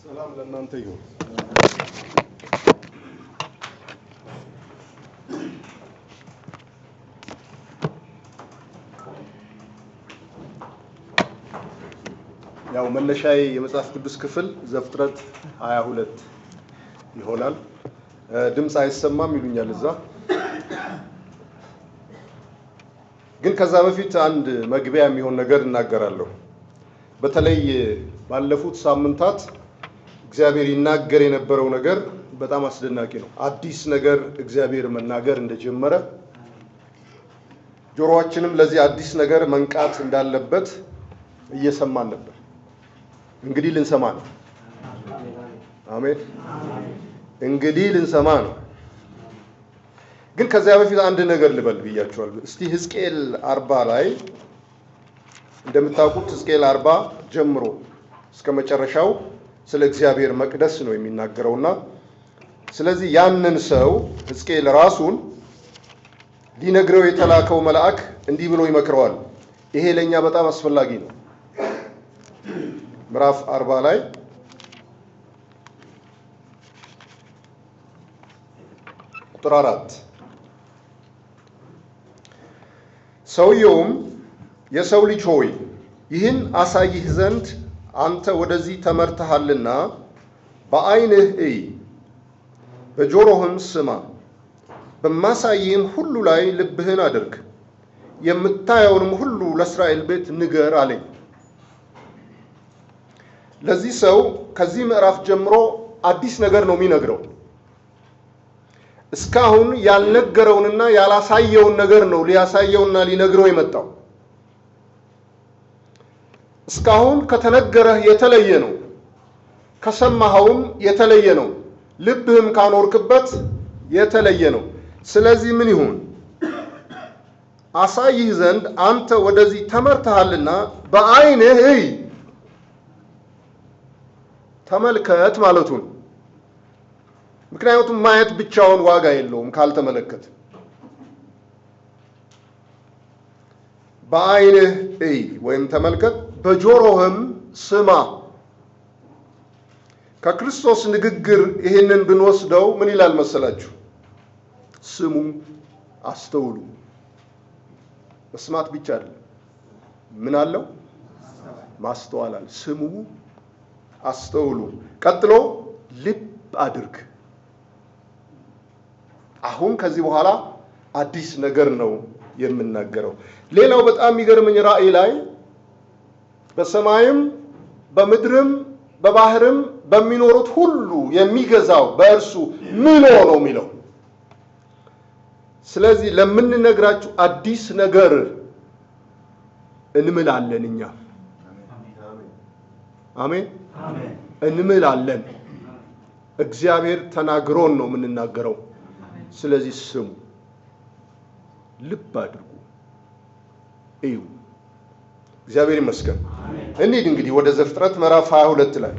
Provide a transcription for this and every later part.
ሰላም ለእናንተ ይሁን። ያው መነሻዬ የመጽሐፍ ቅዱስ ክፍል ዘፍጥረት 22 ይሆናል። ድምጽ አይሰማም ይሉኛል እዛ። ግን ከዛ በፊት አንድ መግቢያ የሚሆን ነገር እናገራለሁ። በተለይ ባለፉት ሳምንታት እግዚአብሔር ይናገር የነበረው ነገር በጣም አስደናቂ ነው። አዲስ ነገር እግዚአብሔር መናገር እንደጀመረ ጆሮአችንም ለዚህ አዲስ ነገር መንቃት እንዳለበት እየሰማን ነበር። እንግዲህ ልንሰማ ነው። አሜን። እንግዲህ ልንሰማ ነው። ግን ከዚያ በፊት አንድ ነገር ልበል ብያችኋለሁ። እስቲ ሕዝቅኤል 40 ላይ እንደምታውቁት ሕዝቅኤል 40 ጀምሮ እስከ መጨረሻው ስለ እግዚአብሔር መቅደስ ነው የሚናገረውና ስለዚህ ያንን ሰው ሕዝቅኤል ራሱን ሊነግረው የተላከው መልአክ እንዲህ ብሎ ይመክረዋል። ይሄ ለኛ በጣም አስፈላጊ ነው። ምዕራፍ 40 ላይ ቁጥር 4 ሰውየውም የሰው ልጅ ሆይ ይህን አሳይህ ዘንድ አንተ ወደዚህ ተመርተሃልና በዓይንህ እይ፣ በጆሮህም ስማ፣ በማሳይህም ሁሉ ላይ ልብህን አድርግ፣ የምታየውንም ሁሉ ለእስራኤል ቤት ንገር አለኝ። ለዚህ ሰው ከዚህ ምዕራፍ ጀምሮ አዲስ ነገር ነው የሚነግረው። እስካሁን ያልነገረውንና ያላሳየውን ነገር ነው ሊያሳየውና ሊነግረው የመጣው። እስካሁን ከተነገረህ የተለየ ነው፣ ከሰማኸውም የተለየ ነው፣ ልብህም ካኖርክበት የተለየ ነው። ስለዚህ ምን ይሁን? አሳይህ ዘንድ አንተ ወደዚህ ተመርተሃልና በዓይንህ እይ፣ ተመልከት ማለቱ ነው። ምክንያቱም ማየት ብቻውን ዋጋ የለውም ካልተመለከት። በዓይንህ እይ ወይም ተመልከት፣ በጆሮህም ስማ። ከክርስቶስ ንግግር ይህንን ብንወስደው ምን ይላል መሰላችሁ? ስሙ፣ አስተውሉ። መስማት ብቻ አይደለም፣ ምን አለው? ማስተዋል አለ። ስሙ፣ አስተውሉ። ቀጥሎ ልብ አድርግ። አሁን ከዚህ በኋላ አዲስ ነገር ነው የምናገረው። ሌላው በጣም የሚገርመኝ ራእይ ላይ በሰማይም በምድርም በባህርም በሚኖሩት ሁሉ የሚገዛው በእርሱ ምሎ ነው የሚለው። ስለዚህ ለምንነግራችሁ አዲስ ነገር እንምላለን እኛ። አሜን። እንምላለን። እግዚአብሔር ተናግሮን ነው የምንናገረው። ስለዚህ ስሙ፣ ልብ አድርጉ፣ እዩ። እግዚአብሔር ይመስገን። እንሂድ እንግዲህ ወደ ዘፍጥረት ምዕራፍ 22 ላይ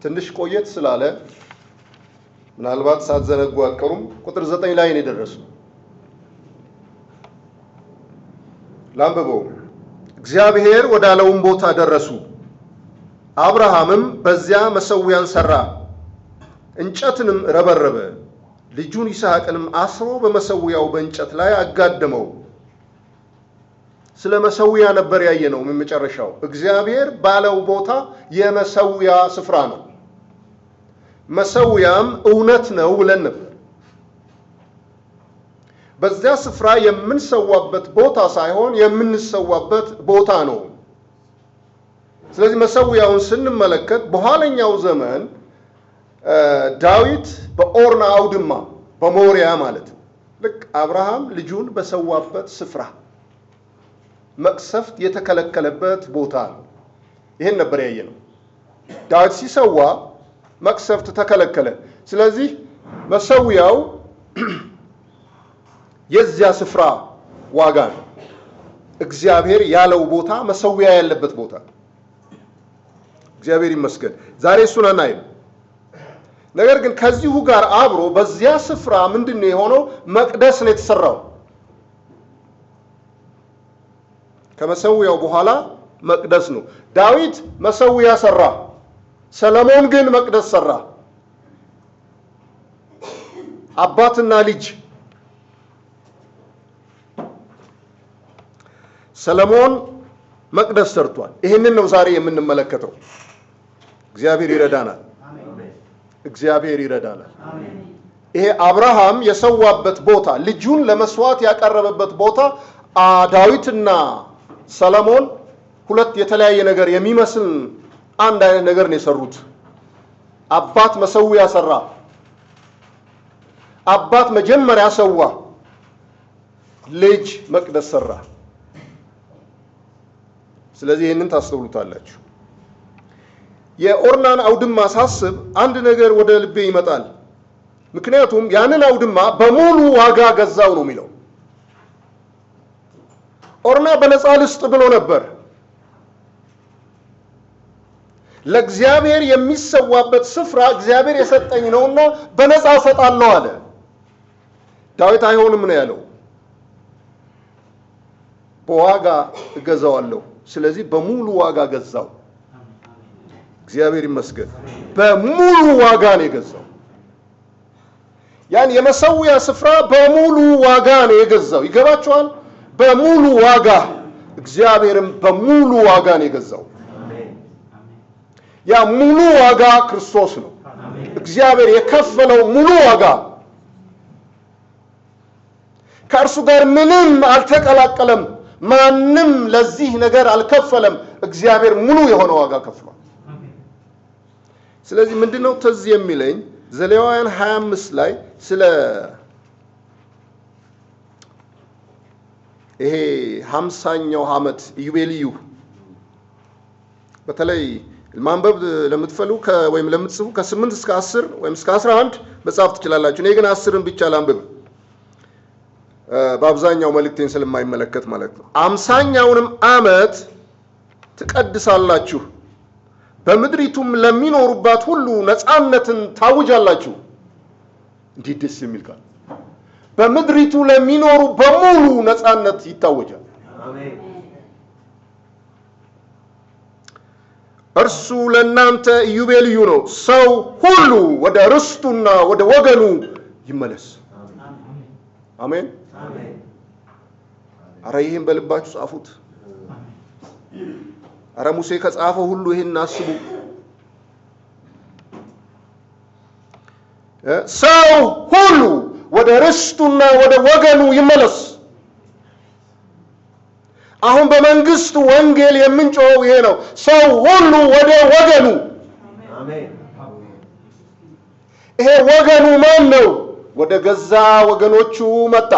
ትንሽ ቆየት ስላለ ምናልባት ሳትዘነጉ አትቀሩም። ቁጥር 9 ላይ ነው የደረስነው። ላንብበው። እግዚአብሔር ወዳለውም ቦታ ደረሱ። አብርሃምም በዚያ መሠዊያን ሠራ፣ እንጨትንም ረበረበ፣ ልጁን ይስሐቅንም አስሮ በመሠዊያው በእንጨት ላይ አጋደመው። ስለ መሠዊያ ነበር ያየነው። መጨረሻው እግዚአብሔር ባለው ቦታ የመሠዊያ ስፍራ ነው። መሠዊያም እውነት ነው ብለን ነበር። በዚያ ስፍራ የምንሰዋበት ቦታ ሳይሆን የምንሰዋበት ቦታ ነው። ስለዚህ መሠዊያውን ስንመለከት በኋለኛው ዘመን ዳዊት በኦርና አውድማ በሞሪያ ማለት ነው፣ ልክ አብርሃም ልጁን በሰዋበት ስፍራ መቅሰፍት የተከለከለበት ቦታ ነው። ይሄን ነበር ያየነው። ዳዊት ሲሰዋ መቅሰፍት ተከለከለ። ስለዚህ መሠዊያው የዚያ ስፍራ ዋጋ ነው። እግዚአብሔር ያለው ቦታ መሠዊያ ያለበት ቦታ። እግዚአብሔር ይመስገን። ዛሬ እሱን አናይም። ነገር ግን ከዚሁ ጋር አብሮ በዚያ ስፍራ ምንድነው የሆነው? መቅደስ ነው የተሰራው። ከመሠዊያው በኋላ መቅደስ ነው። ዳዊት መሰዊያ ሰራ፣ ሰለሞን ግን መቅደስ ሰራ። አባትና ልጅ። ሰለሞን መቅደስ ሰርቷል። ይህንን ነው ዛሬ የምንመለከተው። እግዚአብሔር ይረዳናል። እግዚአብሔር ይረዳናል። ይሄ አብርሃም የሰዋበት ቦታ፣ ልጁን ለመስዋዕት ያቀረበበት ቦታ ዳዊትና ሰለሞን ሁለት የተለያየ ነገር የሚመስል አንድ አይነት ነገር ነው የሰሩት። አባት መሰዊያ ሰራ። አባት መጀመሪያ ሰዋ፣ ልጅ መቅደስ ሰራ። ስለዚህ ይህንን ታስተውሉታላችሁ። የኦርናን አውድማ ሳስብ አንድ ነገር ወደ ልቤ ይመጣል። ምክንያቱም ያንን አውድማ በሙሉ ዋጋ ገዛው ነው የሚለው። ኦርና በነፃ ልስጥ ብሎ ነበር። ለእግዚአብሔር የሚሰዋበት ስፍራ እግዚአብሔር የሰጠኝ ነውና በነፃ እሰጣለሁ አለ። ዳዊት አይሆንም ነው ያለው። በዋጋ እገዛዋለሁ። ስለዚህ በሙሉ ዋጋ ገዛው። እግዚአብሔር ይመስገን። በሙሉ ዋጋ ነው የገዛው። ያን የመሰዊያ ስፍራ በሙሉ ዋጋ ነው የገዛው። ይገባችኋል? በሙሉ ዋጋ። እግዚአብሔርም በሙሉ ዋጋ ነው የገዛው። ያ ሙሉ ዋጋ ክርስቶስ ነው። እግዚአብሔር የከፈለው ሙሉ ዋጋ። ከእርሱ ጋር ምንም አልተቀላቀለም። ማንም ለዚህ ነገር አልከፈለም። እግዚአብሔር ሙሉ የሆነ ዋጋ ከፍሏል። ስለዚህ ምንድነው ትዝ የሚለኝ ዘሌዋውያን 25 ላይ ስለ ይሄ 50ኛው ዓመት ኢዮቤልዩ በተለይ ማንበብ ለምትፈልጉ ወይም ለምትጽፉ ከ8 እስከ 10 ወይም እስከ 11 መጻፍ ትችላላችሁ። እኔ ግን 10ን ብቻ ላንብብ፣ በአብዛኛው መልእክቴን ስለማይመለከት ማለት ነው። 50ኛውንም ዓመት ትቀድሳላችሁ፣ በምድሪቱም ለሚኖሩባት ሁሉ ነፃነትን ታውጃላችሁ። እንዴት ደስ የሚል ቃል! በምድሪቱ ለሚኖሩ በሙሉ ነፃነት ይታወጃል። አሜን። እርሱ ለእናንተ ኢዮቤልዩ ነው። ሰው ሁሉ ወደ ርስቱና ወደ ወገኑ ይመለስ። አሜን። አረ ይሄን በልባችሁ ጻፉት። አረ ሙሴ ከጻፈው ሁሉ ይሄን አስቡ። ሰው ሁሉ ወደ ርስቱና ወደ ወገኑ ይመለስ። አሁን በመንግስት ወንጌል የምንጮኸው ይሄ ነው። ሰው ሁሉ ወደ ወገኑ። አሜን። ይሄ ወገኑ ማን ነው? ወደ ገዛ ወገኖቹ መጣ።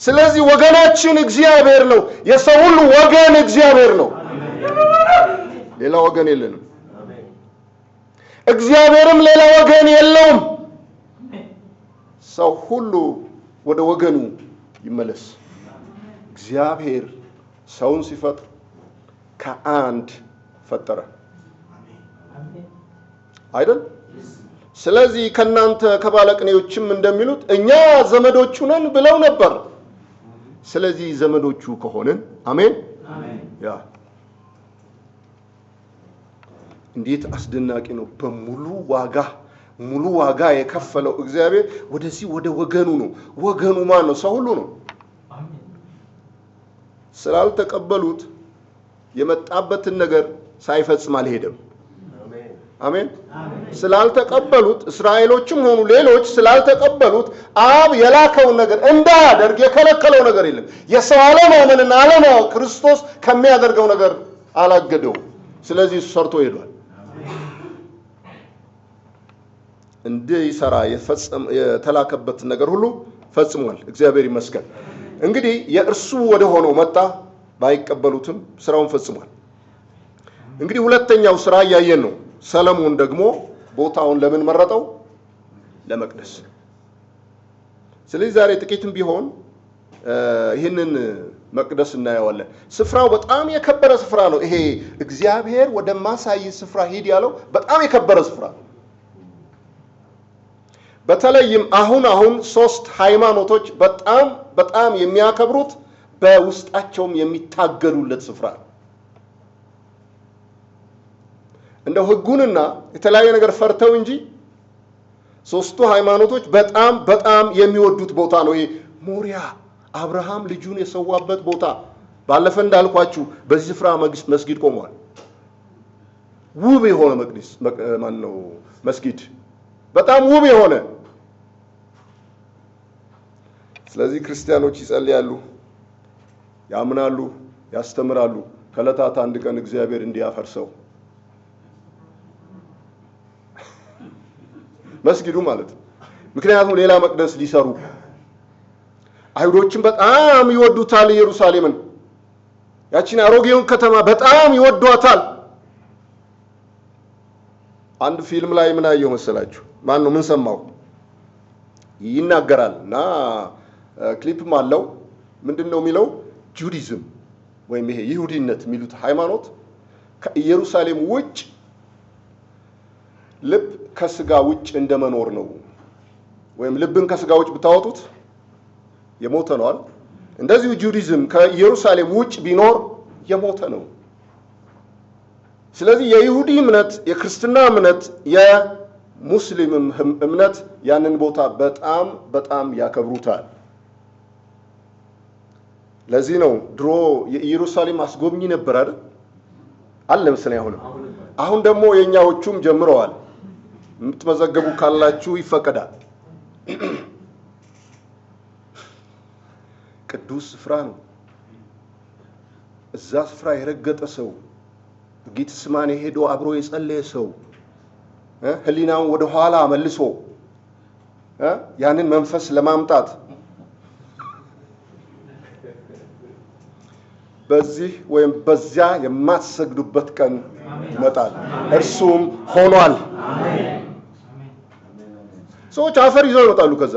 ስለዚህ ወገናችን እግዚአብሔር ነው። የሰው ሁሉ ወገን እግዚአብሔር ነው። ሌላ ወገን የለንም። እግዚአብሔርም ሌላ ወገን የለውም። ሰው ሁሉ ወደ ወገኑ ይመለስ። እግዚአብሔር ሰውን ሲፈጥር ከአንድ ፈጠረ አይደል? ስለዚህ ከናንተ ከባለቅኔዎችም እንደሚሉት እኛ ዘመዶቹ ነን ብለው ነበር። ስለዚህ ዘመዶቹ ከሆነን አሜን። ያ እንዴት አስደናቂ ነው! በሙሉ ዋጋ የከፈለው እግዚአብሔር ወደዚህ ወደ ወገኑ ነው። ወገኑ ማን ነው? ሰው ሁሉ ነው። ስላልተቀበሉት የመጣበትን ነገር ሳይፈጽም አልሄደም። አሜን። ስላልተቀበሉት እስራኤሎችም ሆኑ ሌሎች ስላልተቀበሉት አብ የላከውን ነገር እንዳያደርግ የከለከለው ነገር የለም። የሰው አለማመንና አለማወቅ ክርስቶስ ከሚያደርገው ነገር አላገደው። ስለዚህ እሱ ሰርቶ ሄዷል። እንዲሰራ የተላከበትን ነገር ሁሉ ፈጽሟል። እግዚአብሔር ይመስገን። እንግዲህ የእርሱ ወደ ሆነው መጣ። ባይቀበሉትም ስራውን ፈጽሟል። እንግዲህ ሁለተኛው ስራ እያየን ነው። ሰለሞን ደግሞ ቦታውን ለምን መረጠው? ለመቅደስ። ስለዚህ ዛሬ ጥቂትም ቢሆን ይህንን መቅደስ እናየዋለን። ስፍራው በጣም የከበረ ስፍራ ነው። ይሄ እግዚአብሔር ወደ ማሳይ ስፍራ ሂድ ያለው በጣም የከበረ ስፍራ ነው። በተለይም አሁን 3 ሃይማኖቶች በጣም የሚያከብሩት በውስጣቸውም የሚታገሉለት ስፍራ ነው። እንደው ሕጉንና የተለያየ ነገር ፈርተው እንጂ ሶስቱ ሃይማኖቶች በጣም በጣም የሚወዱት ቦታ ነው። ይሄ ሞሪያ አብርሃም ልጁን የሰዋበት ቦታ። ባለፈ እንዳልኳችሁ በዚህ ስፍራ መስጊድ ቆሟል። ውብ የሆነ መቅደስ ማነው መስጊድ፣ በጣም ውብ የሆነ። ስለዚህ ክርስቲያኖች ይጸልያሉ፣ ያምናሉ፣ ያስተምራሉ። ከዕለታት አንድ ቀን እግዚአብሔር እንዲያፈርሰው መስጊዱ ማለት ነው። ምክንያቱም ሌላ መቅደስ ሊሰሩ አይሁዶችን በጣም ይወዱታል። ኢየሩሳሌምን ያቺን አሮጌውን ከተማ በጣም ይወዷታል። አንድ ፊልም ላይ ምን አየሁ መሰላችሁ? ማን ነው ምን ሰማው ይናገራል እና ክሊፕም አለው። ምንድነው የሚለው? ጁዲዝም ወይም ይሄ ይሁዲነት የሚሉት ሃይማኖት ከኢየሩሳሌም ውጭ ልብ ከስጋ ውጭ እንደመኖር ነው። ወይም ልብን ከስጋ ውጭ ብታወጡት የሞተ ነው አይደል? እንደዚሁ ጁዲዝም ከኢየሩሳሌም ውጭ ቢኖር የሞተ ነው። ስለዚህ የይሁዲ እምነት፣ የክርስትና እምነት፣ የሙስሊም እምነት ያንን ቦታ በጣም በጣም ያከብሩታል። ለዚህ ነው ድሮ የኢየሩሳሌም አስጎብኚ ነበር አይደል? አለ መሰለኝ አሁን ደግሞ የኛዎቹም ጀምረዋል። የምትመዘገቡ ካላችሁ ይፈቀዳል። ቅዱስ ስፍራ ነው። እዛ ስፍራ የረገጠ ሰው፣ ጌቴሴማኒ ሄዶ አብሮ የጸለየ ሰው ህሊናውን ወደ ኋላ መልሶ ያንን መንፈስ ለማምጣት በዚህ ወይም በዚያ የማትሰግዱበት ቀን ይመጣል፣ እርሱም ሆኗል። ሰዎች አፈር ይዘው ይወጣሉ። ከዛ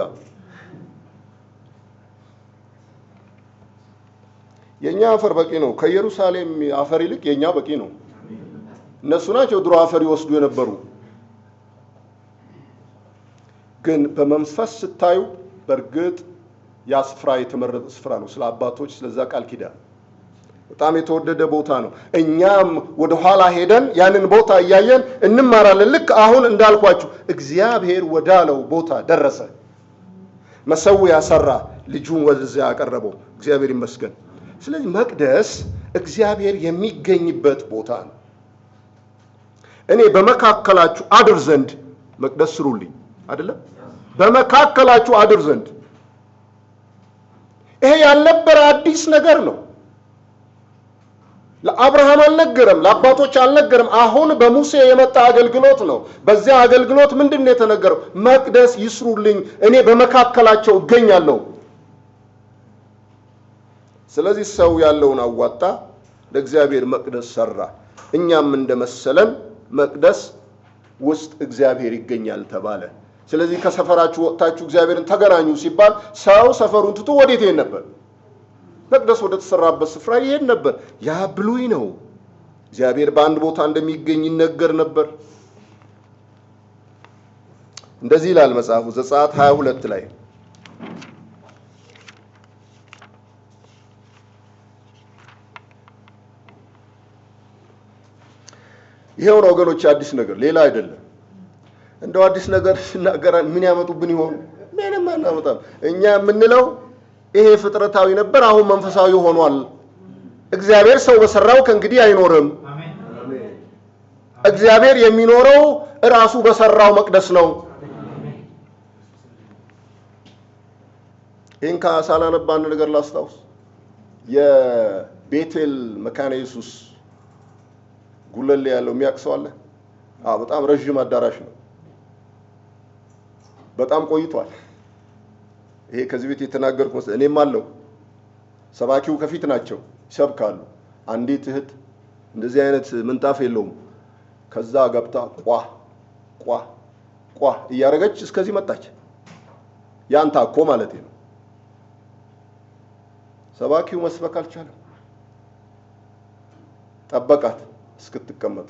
የኛ አፈር በቂ ነው። ከኢየሩሳሌም አፈር ይልቅ የኛ በቂ ነው። እነሱ ናቸው ድሮ አፈር ይወስዱ የነበሩ። ግን በመንፈስ ስታዩ በእርግጥ ያ ስፍራ የተመረጠ ስፍራ ነው። ስለ አባቶች ስለዛ ቃል ኪዳን በጣም የተወደደ ቦታ ነው። እኛም ወደ ኋላ ሄደን ያንን ቦታ እያየን እንማራለን። ልክ አሁን እንዳልኳችሁ እግዚአብሔር ወዳለው ቦታ ደረሰ። መሰዊያ ሰራ፣ ልጁን ወደዚያ ያቀረበው። እግዚአብሔር ይመስገን። ስለዚህ መቅደስ እግዚአብሔር የሚገኝበት ቦታ ነው። እኔ በመካከላችሁ አድር ዘንድ መቅደስ ስሩልኝ አይደለም? በመካከላችሁ አድር ዘንድ። ይሄ ያልነበረ አዲስ ነገር ነው። ለአብርሃም አልነገረም፣ ለአባቶች አልነገረም። አሁን በሙሴ የመጣ አገልግሎት ነው። በዚያ አገልግሎት ምንድነው የተነገረው? መቅደስ ይስሩልኝ፣ እኔ በመካከላቸው እገኛለሁ። ስለዚህ ሰው ያለውን አዋጣ፣ ለእግዚአብሔር መቅደስ ሰራ። እኛም እንደመሰለን መቅደስ ውስጥ እግዚአብሔር ይገኛል ተባለ። ስለዚህ ከሰፈራችሁ ወጥታችሁ እግዚአብሔርን ተገናኙ ሲባል ሰው ሰፈሩን ትቶ ወዴት ይሄድ ነበር? መቅደስ ወደ ተሰራበት ስፍራ ይሄድ ነበር። ያ ብሉይ ነው። እግዚአብሔር በአንድ ቦታ እንደሚገኝ ይነገር ነበር። እንደዚህ ይላል መጽሐፉ ዘጸአት 22 ላይ ይሄው ነው ወገኖች፣ አዲስ ነገር ሌላ አይደለም። እንደው አዲስ ነገር ሲናገራን ምን ያመጡብን ይሆን? ምንም አናመጣም። እኛ የምንለው ይሄ ፍጥረታዊ ነበር፣ አሁን መንፈሳዊ ሆኗል። እግዚአብሔር ሰው በሰራው ከእንግዲህ አይኖርም። እግዚአብሔር የሚኖረው ራሱ በሰራው መቅደስ ነው። ይህን ካሳላነባ አንድ ነገር ላስታውስ። የቤቴል መካነ ኢየሱስ ጉለሌ ያለው የሚያቅሰው አለ? በጣም ረጅም አዳራሽ ነው። በጣም ቆይቷል። ይሄ ከዚህ ቤት የተናገርኩት እኔም አለው። ሰባኪው ከፊት ናቸው ይሰብካሉ። አንዲት እህት እንደዚህ አይነት ምንጣፍ የለውም። ከዛ ገብታ ቋ እያረገች እስከዚህ መጣች። ያን ታኮ ማለት ነው። ሰባኪው መስበክ አልቻለም። ጠበቃት እስክትቀመጥ።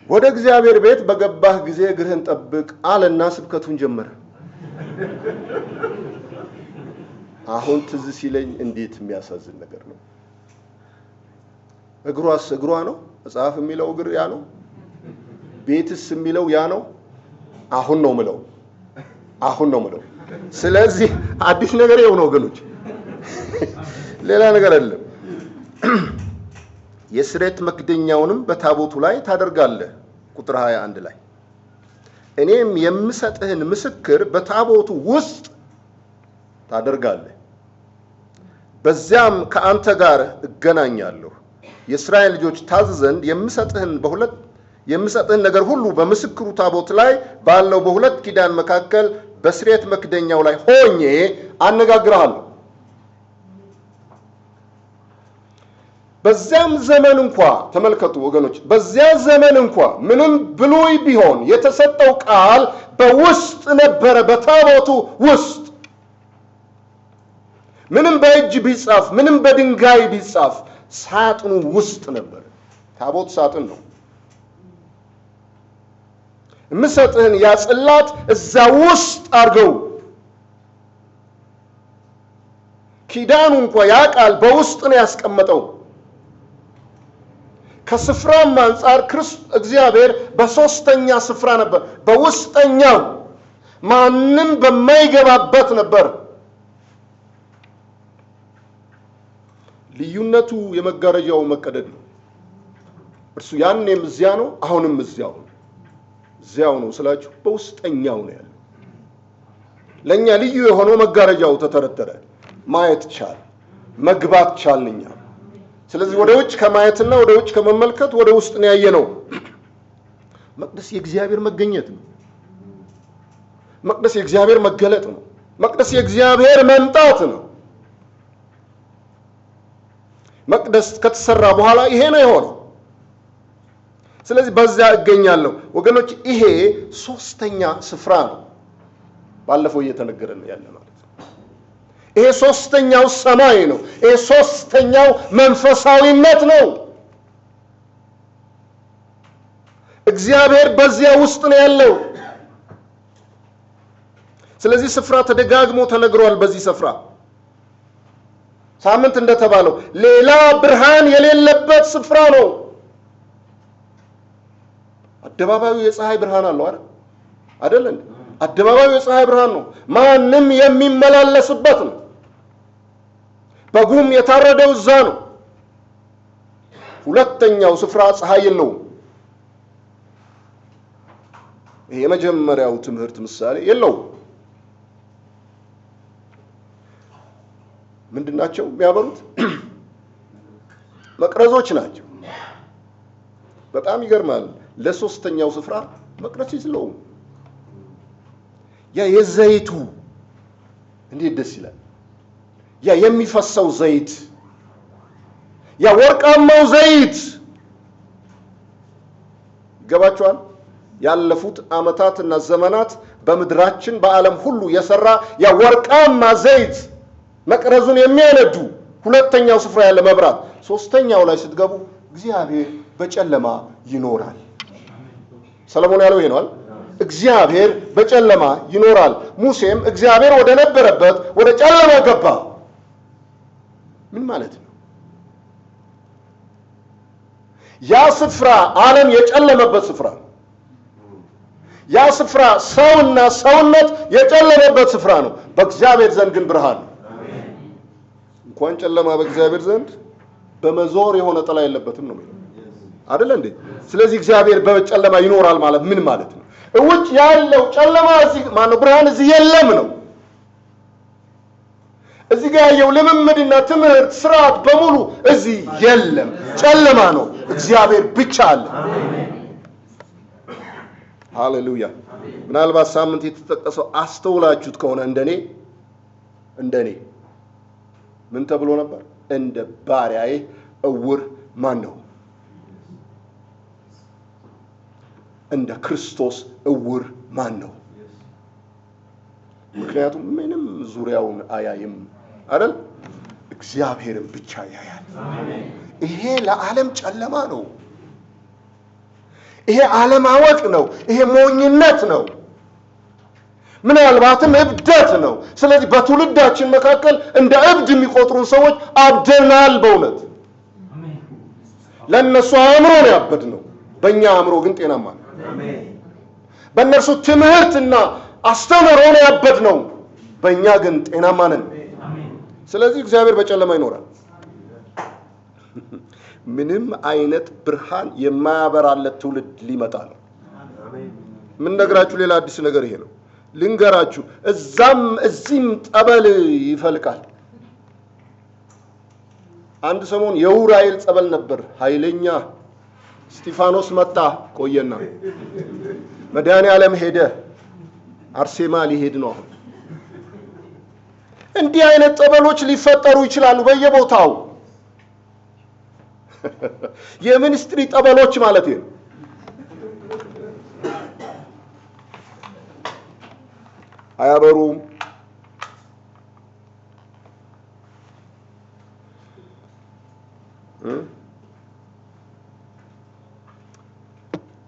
ወደ እግዚአብሔር ቤት በገባህ ጊዜ እግርህን ጠብቅ አለና ስብከቱን ጀመረ። አሁን ትዝ ሲለኝ እንዴት የሚያሳዝን ነገር ነው። እግሯስ እግሯ ነው። መጽሐፍ የሚለው እግር ያ ነው። ቤትስ የሚለው ያ ነው። አሁን ነው ምለው። ስለዚህ አዲስ ነገር ይኸው ነው ወገኖች፣ ሌላ ነገር አይደለም። የስርየት መክደኛውንም በታቦቱ ላይ ታደርጋለህ። ቁጥር 21 ላይ እኔም የምሰጥህን ምስክር በታቦቱ ውስጥ ታደርጋለህ፣ በዚያም ከአንተ ጋር እገናኛለሁ። የእስራኤል ልጆች ታዝ ዘንድ የምሰጥህን ነገር ሁሉ በምስክሩ ታቦት ላይ ባለው በሁለት ኪዳን መካከል በስርየት መክደኛው ላይ ሆኜ አነጋግርሃለሁ። በዚያም ዘመን እንኳ ተመልከቱ ወገኖች፣ በዚያ ዘመን እንኳ ምንም ብሉይ ቢሆን የተሰጠው ቃል በውስጥ ነበረ። በታቦቱ ውስጥ ምንም በእጅ ቢጻፍ፣ ምንም በድንጋይ ቢጻፍ ሳጥኑ ውስጥ ነበር። ታቦት ሳጥን ነው። የምሰጥህን ያ ጽላት እዛ ውስጥ አድርገው። ኪዳኑ እንኳ ያ ቃል በውስጥ ነው ያስቀመጠው። ከስፍራም አንጻር እግዚአብሔር በሶስተኛ ስፍራ ነበር። በውስጠኛው ማንም በማይገባበት ነበር። ልዩነቱ የመጋረጃው መቀደድ ነው። እርሱ ያኔም እዚያ ነው፣ አሁንም እዚያው ነው ስላችሁ በውስጠኛው ነው ያለው። ለኛ ልዩ የሆነው መጋረጃው ተተረተረ፣ ማየት ቻል፣ መግባት ቻልንኛ። ስለዚህ ወደ ውጭ ከማየትና ወደ ውጭ ከመመልከት ወደ ውስጥ ነው ያየነው። መቅደስ የእግዚአብሔር መገኘት ነው። መቅደስ የእግዚአብሔር መገለጥ ነው። መቅደስ የእግዚአብሔር መምጣት ነው። መቅደስ ከተሰራ በኋላ ይሄ ነው የሆነው። ስለዚህ በዚያ እገኛለሁ ወገኖች። ይሄ ሶስተኛ ስፍራ ነው። ባለፈው እየተነገረን ያለ ማለት ነው። ይሄ ሶስተኛው ሰማይ ነው። ይሄ ሶስተኛው መንፈሳዊነት ነው። እግዚአብሔር በዚያ ውስጥ ነው ያለው። ስለዚህ ስፍራ ተደጋግሞ ተነግሯል። በዚህ ስፍራ ሳምንት እንደተባለው ሌላ ብርሃን የሌለበት ስፍራ ነው። አደባባዩ የፀሐይ ብርሃን አለው አይደል? አደባባዩ የፀሐይ ብርሃን ነው። ማንም የሚመላለስበት ነው። በጉም የታረደው እዛ ነው። ሁለተኛው ስፍራ ፀሐይ የለውም። ይሄ የመጀመሪያው ትምህርት ምሳሌ የለውም። ምንድናቸው የሚያበሩት? መቅረዞች ናቸው። በጣም ይገርማል። ለሶስተኛው ስፍራ መቅረዝ የለውም። ያ የዘይቱ እንዴት ደስ ይላል! ያ የሚፈሰው ዘይት፣ ያ ወርቃማው ዘይት ይገባቸዋል። ያለፉት ዓመታትና ዘመናት በምድራችን በዓለም ሁሉ የሰራ ያ ወርቃማ ዘይት መቅረዙን የሚያነዱ ሁለተኛው ስፍራ ያለ መብራት። ሶስተኛው ላይ ስትገቡ እግዚአብሔር በጨለማ ይኖራል። ሰለሞን ያለው ይሄ ነው። እግዚአብሔር በጨለማ ይኖራል። ሙሴም እግዚአብሔር ወደ ነበረበት ወደ ጨለማ ገባ። ምን ማለት ነው? ያ ስፍራ ዓለም የጨለመበት ስፍራ ነው። ያ ስፍራ ሰውና ሰውነት የጨለመበት ስፍራ ነው። በእግዚአብሔር ዘንድ ግን ብርሃን ነው። እንኳን ጨለማ በእግዚአብሔር ዘንድ በመዞር የሆነ ጥላ የለበትም ነው አይደል እንዴ? ስለዚህ እግዚአብሔር በጨለማ ይኖራል ማለት ምን ማለት ነው? ውጭ ያለው ጨለማ እዚህ ማነው? ብርሃን እዚህ የለም ነው። እዚህ ጋር ያለው ልምምድና ትምህርት ስርዓት በሙሉ እዚህ የለም፣ ጨለማ ነው። እግዚአብሔር ብቻ አለ። ሃሌሉያ። ምናልባት ሳምንት የተጠቀሰው አስተውላችሁት ከሆነ እንደኔ ምን ተብሎ ነበር? እንደ ባሪያዬ እውር ማን ነው? እንደ ክርስቶስ እውር ማን ነው? ምክንያቱም ምንም ዙሪያውን አያይም አይደል? እግዚአብሔርን ብቻ ያያል። ይሄ ለዓለም ጨለማ ነው። ይሄ አለማወቅ ነው። ይሄ ሞኝነት ነው። ምናልባትም እብደት ነው። ስለዚህ በትውልዳችን መካከል እንደ እብድ የሚቆጥሩን ሰዎች አብደናል። በእውነት ለእነሱ አእምሮ ነው ያበድነው፣ በእኛ አእምሮ ግን ጤናማ ነው። በእነርሱ ትምህርትና አስተምህሮ ነው ያበድነው፣ በእኛ ግን ጤናማ ነን። ስለዚህ እግዚአብሔር በጨለማ ይኖራል። ምንም አይነት ብርሃን የማያበራለት ትውልድ ሊመጣ ነው። ምን ነግራችሁ ሌላ አዲስ ነገር ይሄ ነው። ልንገራችሁ፣ እዛም እዚህም ጠበል ይፈልቃል። አንድ ሰሞን የኡራኤል ጸበል ነበር ኃይለኛ። እስጢፋኖስ መጣ፣ ቆየና መድኃኔዓለም ሄደ፣ አርሴማ ሊሄድ ነው። አሁን እንዲህ አይነት ጸበሎች ሊፈጠሩ ይችላሉ በየቦታው። የሚኒስትሪ ጠበሎች ማለት ነው። አያበሩም።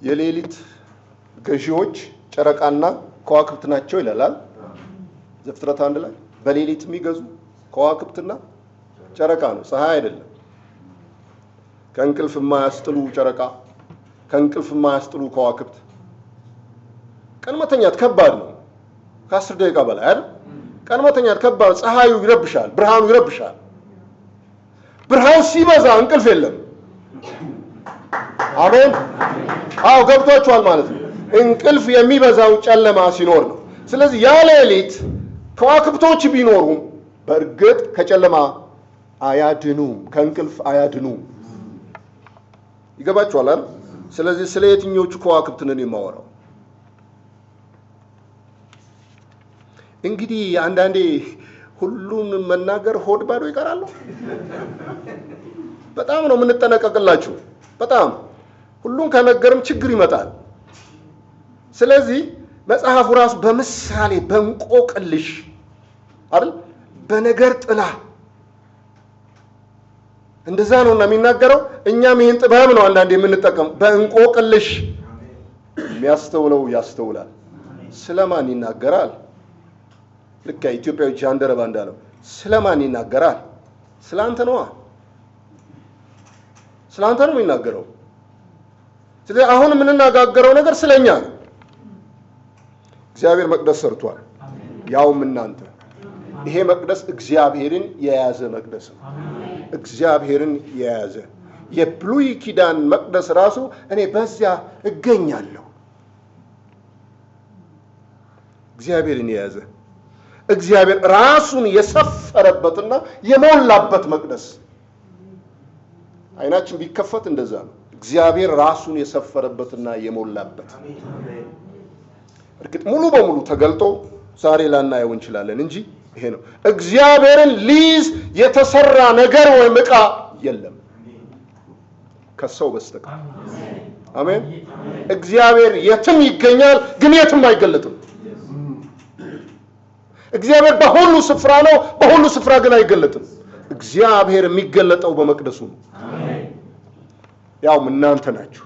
የሌሊት ገዢዎች ጨረቃና ከዋክብት ናቸው ይላል ዘፍጥረት 1 ላይ። በሌሊት የሚገዙ ከዋክብትና ጨረቃ ነው፣ ፀሐይ አይደለም። ከእንቅልፍ የማያስጥሉ ጨረቃ፣ ከእንቅልፍ የማያስጥሉ ከዋክብት። ቀን መተኛት ከባድ ነው፣ ከ10 ደቂቃ በላይ አይደል? ቀን መተኛት ከባድ። ፀሐዩ ይረብሻል፣ ብርሃኑ ይረብሻል። ብርሃን ሲበዛ እንቅልፍ የለም። አሜን። አዎ ገብቷችኋል ማለት ነው። እንቅልፍ የሚበዛው ጨለማ ሲኖር ነው። ስለዚህ ያ ሌሊት ከዋክብቶች ቢኖሩም በእርግጥ ከጨለማ አያድኑም፣ ከእንቅልፍ አያድኑም። ይገባችኋል አይደል? ስለዚህ ስለ የትኞቹ ከዋክብት ነን የማወራው? እንግዲህ አንዳንዴ ሁሉን መናገር ሆድ ባዶ ይቀራል። በጣም ነው የምንጠነቀቅላችሁ። በጣም ሁሉን ከነገርም ችግር ይመጣል። ስለዚህ መጽሐፉ ራሱ በምሳሌ በእንቆቅልሽ አይደል፣ በነገር ጥላ እንደዛ ነውና የሚናገረው። እኛም ይሄን ጥበብ ነው አንዳንዴ የምንጠቀም። በእንቆቅልሽ የሚያስተውለው ያስተውላል። ስለማን ይናገራል? ልክ ኢትዮጵያዊ ጃንደረባ እንዳለው ስለማን ይናገራል? ስላንተ ነዋ። ስላንተ ነው የሚናገረው። ስለዚህ አሁን የምንነጋገረው ነገር ስለኛ ነው። እግዚአብሔር መቅደስ ሰርቷል፣ ያውም እናንተ። ይሄ መቅደስ እግዚአብሔርን የያዘ መቅደስ ነው። እግዚአብሔርን የያዘ የብሉይ ኪዳን መቅደስ ራሱ እኔ በዚያ እገኛለሁ። እግዚአብሔርን የያዘ እግዚአብሔር ራሱን የሰፈረበትና የሞላበት መቅደስ። አይናችን ቢከፈት እንደዛ ነው። እግዚአብሔር ራሱን የሰፈረበትና የሞላበት። እርግጥ ሙሉ በሙሉ ተገልጦ ዛሬ ላናየው እንችላለን እንጂ ይሄ ነው። እግዚአብሔርን ሊይዝ የተሰራ ነገር ወይም ዕቃ የለም ከሰው በስተቀር። አሜን። እግዚአብሔር የትም ይገኛል፣ ግን የትም አይገለጥም። እግዚአብሔር በሁሉ ስፍራ ነው፣ በሁሉ ስፍራ ግን አይገለጥም። እግዚአብሔር የሚገለጠው በመቅደሱ ነው። ያውም እናንተ ናችሁ።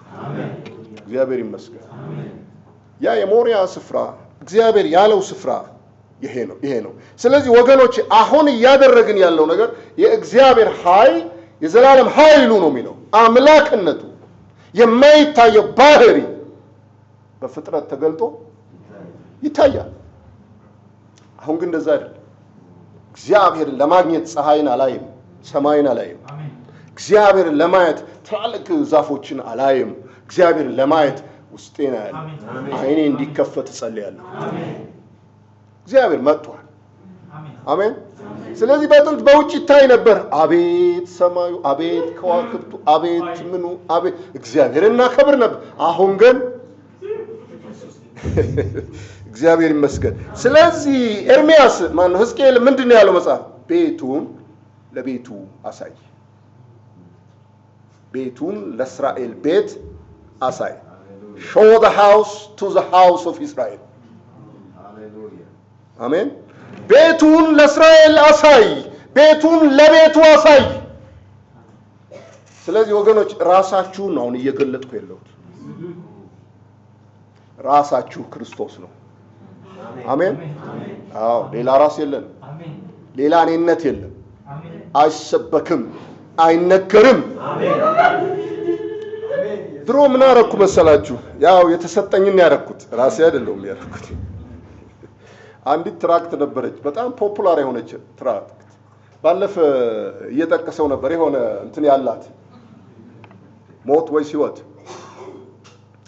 እግዚአብሔር ይመስገን። ያ የሞሪያ ስፍራ እግዚአብሔር ያለው ስፍራ ይሄ ነው። ስለዚህ ወገኖች አሁን እያደረግን ያለው ነገር የእግዚአብሔር ኃይል የዘላለም ኃይሉ ነው የሚለው አምላክነቱ የማይታየው ባህሪ በፍጥረት ተገልጦ ይታያል። አሁን ግን እንደዛ አይደለም። እግዚአብሔርን ለማግኘት ፀሐይን አላይም፣ ሰማይን አላይም። እግዚአብሔርን ለማየት ትላልቅ ዛፎችን አላይም። እግዚአብሔርን ለማየት ውስጤን አያለሁ። አይኔ እንዲከፈት እጸልያለሁ። እግዚአብሔር መጥቷል። አሜን። ስለዚህ በጥንት በውጭ ይታይ ነበር። አቤት ሰማዩ፣ አቤት ከዋክብቱ፣ አቤት ምኑ፣ አቤት እግዚአብሔርን እናከብር ነበር። አሁን ግን እግዚአብሔር ይመስገን። ስለዚህ ኤርሚያስ ማነው ሕዝቅኤል ምንድን ነው ያለው መጽሐፍ? ቤቱን ለቤቱ አሳይ፣ ቤቱን ለእስራኤል ቤት አሳይ። show the house to the house of Israel። አሜን። ቤቱን ለእስራኤል አሳይ፣ ቤቱን ለቤቱ አሳይ። ስለዚህ ወገኖች ራሳችሁን አሁን እየገለጥኩ ያለሁት ራሳችሁ ክርስቶስ ነው። አሜን። አዎ ሌላ ራስ የለንም። ሌላ እኔነት የለም። አይሰበክም፣ አይነገርም። ድሮ ምን አረኩ መሰላችሁ? ያው የተሰጠኝን ያረኩት ራሴ አይደለም ያረኩት። አንዲት ትራክት ነበረች፣ በጣም ፖፑላር የሆነች ትራክት። ባለፈ እየጠቀሰው ነበር የሆነ እንትን ያላት ሞት ወይስ ህይወት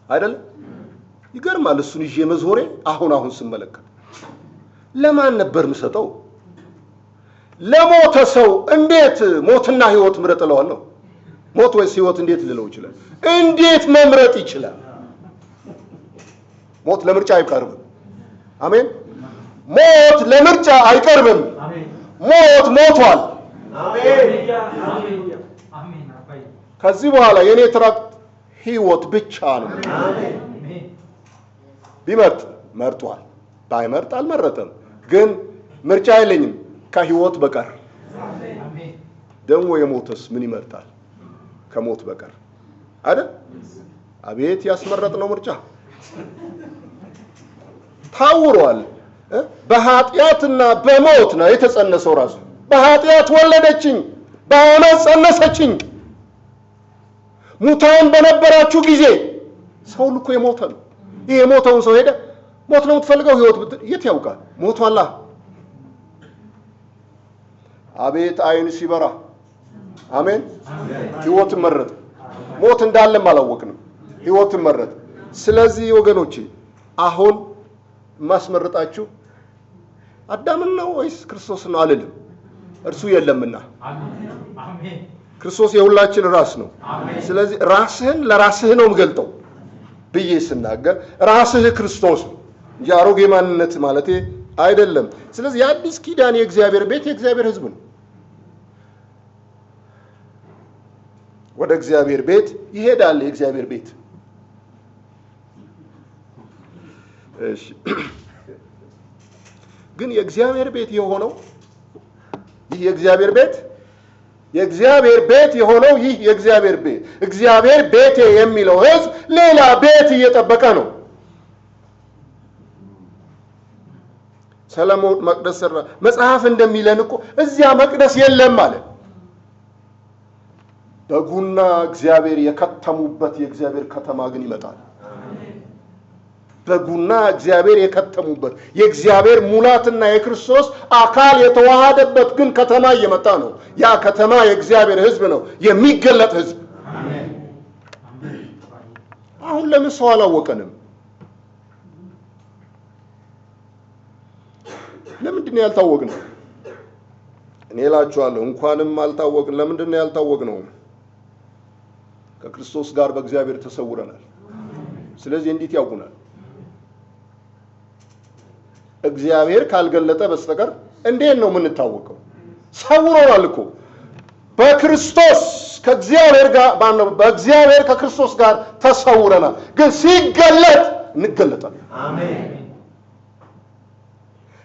አይደል? ይገርማል። እሱን ይዤ መዞሬ አሁን ስመለከት ለማን ነበር የምሰጠው? ለሞተ ሰው እንዴት ሞትና ህይወት ምረጥ እለዋለሁ? ሞት ወይስ ህይወት እንዴት ልለው ይችላል? እንዴት መምረጥ ይችላል? ሞት ለምርጫ አይቀርብም። አሜን። ሞት ለምርጫ አይቀርብም። ሞት ሞቷል። ከዚህ በኋላ የኔ ትራክት ህይወት ብቻ ነው። ቢመርጥ መርጧል፣ ባይመርጥ አልመረጠም። ግን ምርጫ የለኝም ከህይወት በቀር። ደግሞ የሞተስ ምን ይመርጣል ከሞት በቀር አይደል? አቤት ያስመረጥነው ምርጫ ታውሯል። በኃጢአትና በሞት ነው የተጸነሰው። ራሱ በኃጢአት ወለደችኝ፣ በአመፅ ጸነሰችኝ። ሙታን በነበራችሁ ጊዜ ሰው ልኮ የሞተ ነው። ይሄ የሞተውን ሰው ሄደ ሞት ነው የምትፈልገው ህይወት ብትል የት ያውቃል? ሞቷላ። አቤት አይን ሲበራ። አሜን። ህይወትን መረጥ። ሞት እንዳለም አላወቅንም፣ ህይወትን መረጥ። ስለዚህ ወገኖቼ አሁን ማስመረጣችሁ አዳምን ነው ወይስ ክርስቶስ ነው አልልም። እርሱ የለምና ክርስቶስ የሁላችን ራስ ነው። ስለዚህ ራስህን ለራስህ ነው የምገልጠው ብዬ ስናገር ራስህ ክርስቶስ ነው እንጂ አሮጌ ማንነት ማለቴ አይደለም። ስለዚህ የአዲስ ኪዳን የእግዚአብሔር ቤት የእግዚአብሔር ህዝብ ነው። ወደ እግዚአብሔር ቤት ይሄዳል የእግዚአብሔር ቤት። እሺ ግን የእግዚአብሔር ቤት የሆነው ይህ የእግዚአብሔር ቤት የሆነው ይህ የእግዚአብሔር ቤት እግዚአብሔር ቤቴ የሚለው ህዝብ ሌላ ቤት እየጠበቀ ነው። ሰለሞን መቅደስ ሰራ። መጽሐፍ እንደሚለን እኮ እዚያ መቅደስ የለም ማለት በጉና እግዚአብሔር የከተሙበት የእግዚአብሔር ከተማ ግን ይመጣል። በጉና እግዚአብሔር የከተሙበት የእግዚአብሔር ሙላትና የክርስቶስ አካል የተዋሃደበት ግን ከተማ እየመጣ ነው። ያ ከተማ የእግዚአብሔር ህዝብ ነው፣ የሚገለጥ ህዝብ። አሁን ለምን ሰው አላወቀንም? ለምንድን ነው ያልታወቅነው? እኔ እላችኋለሁ እንኳንም አልታወቅን። ለምንድን ነው ያልታወቅነው? ከክርስቶስ ጋር በእግዚአብሔር ተሰውረናል። ስለዚህ እንዴት ያውቁናል? እግዚአብሔር ካልገለጠ በስተቀር እንዴት ነው የምንታወቀው? ሰውሮናል እኮ በክርስቶስ ከእግዚአብሔር ጋር በእግዚአብሔር ከክርስቶስ ጋር ተሰውረናል። ግን ሲገለጥ እንገለጣለን። አሜን።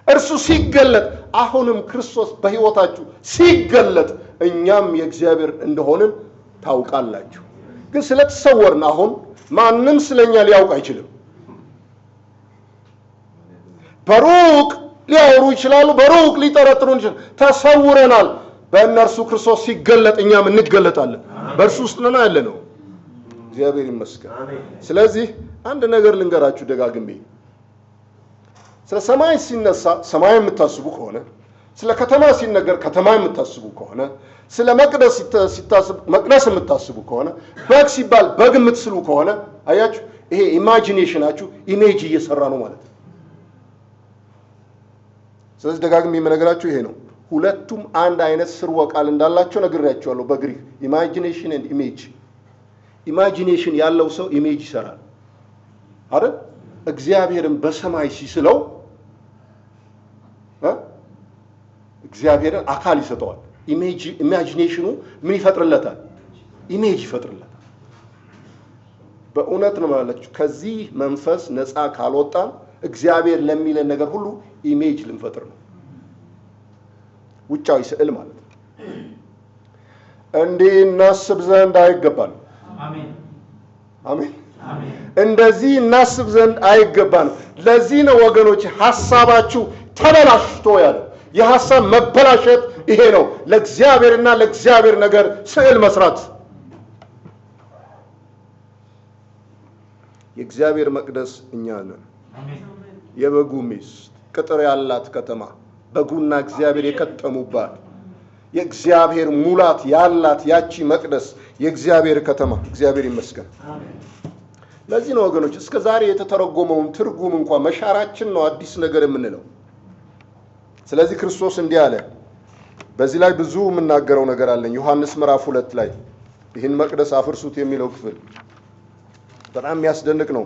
እርሱ ሲገለጥ አሁንም ክርስቶስ በህይወታችሁ ሲገለጥ እኛም የእግዚአብሔር እንደሆንን ታውቃላችሁ። ግን ስለተሰወርን አሁን ማንም ስለኛ ሊያውቅ አይችልም። በሩቅ ሊያወሩ ይችላሉ፣ በሩቅ ሊጠረጥሩ ይችላሉ። ተሰውረናል። በእነርሱ ክርስቶስ ሲገለጥ እኛም እንገለጣለን። በእርሱ ውስጥ ነን ያለነው። እግዚአብሔር ይመስገን። ስለዚህ አንድ ነገር ልንገራችሁ ደጋግሜ። ስለ ሰማይ ሲነሳ ሰማይ የምታስቡ ከሆነ፣ ስለ ከተማ ሲነገር ከተማ የምታስቡ ከሆነ፣ ስለ መቅደስ ሲታስብ መቅደስ የምታስቡ ከሆነ፣ በግ ሲባል በግ የምትስሉ ከሆነ አያችሁ፣ ይሄ ኢማጂኔሽናችሁ ኢሜጅ እየሰራ ነው ማለት ነው። ስለዚህ ደጋግሜ የምነግራችሁ ይሄ ነው። ሁለቱም አንድ አይነት ስርወ ቃል እንዳላቸው ነግሬያችኋለሁ በግሪክ ኢማጂኔሽን ኤንድ ኢሜጅ። ኢማጂኔሽን ያለው ሰው ኢሜጅ ይሰራል አይደል? እግዚአብሔርን በሰማይ ሲስለው እግዚአብሔርን አካል ይሰጠዋል። ኢማጂኔሽኑ ምን ይፈጥርለታል? ኢሜጅ ይፈጥርለታል። በእውነት ነው ማለት ከዚህ መንፈስ ነፃ ካልወጣን እግዚአብሔር ለሚለን ነገር ሁሉ ኢሜጅ ልንፈጥር ነው። ውጫዊ ስዕል ማለት ነው። እንዲህ እናስብ ዘንድ አይገባል። አሜን አሜን እንደዚህ እናስብ ዘንድ አይገባንም። ለዚህ ነው ወገኖች ሐሳባችሁ ተበላሽቶ ያለው። የሐሳብ መበላሸት ይሄ ነው። ለእግዚአብሔርና ለእግዚአብሔር ነገር ስዕል መስራት። የእግዚአብሔር መቅደስ እኛ ነን። የበጉ ሚስት ቅጥር ያላት ከተማ፣ በጉና እግዚአብሔር የከተሙባት የእግዚአብሔር ሙላት ያላት ያቺ መቅደስ የእግዚአብሔር ከተማ። እግዚአብሔር ይመስገን። ለዚህ ነው ወገኖች እስከ ዛሬ የተተረጎመውን ትርጉም እንኳን መሻራችን ነው አዲስ ነገር የምንለው። ስለዚህ ክርስቶስ እንዲህ አለ። በዚህ ላይ ብዙ የምናገረው ነገር አለኝ። ዮሐንስ ምዕራፍ 2 ላይ ይህን መቅደስ አፍርሱት የሚለው ክፍል በጣም የሚያስደንቅ ነው።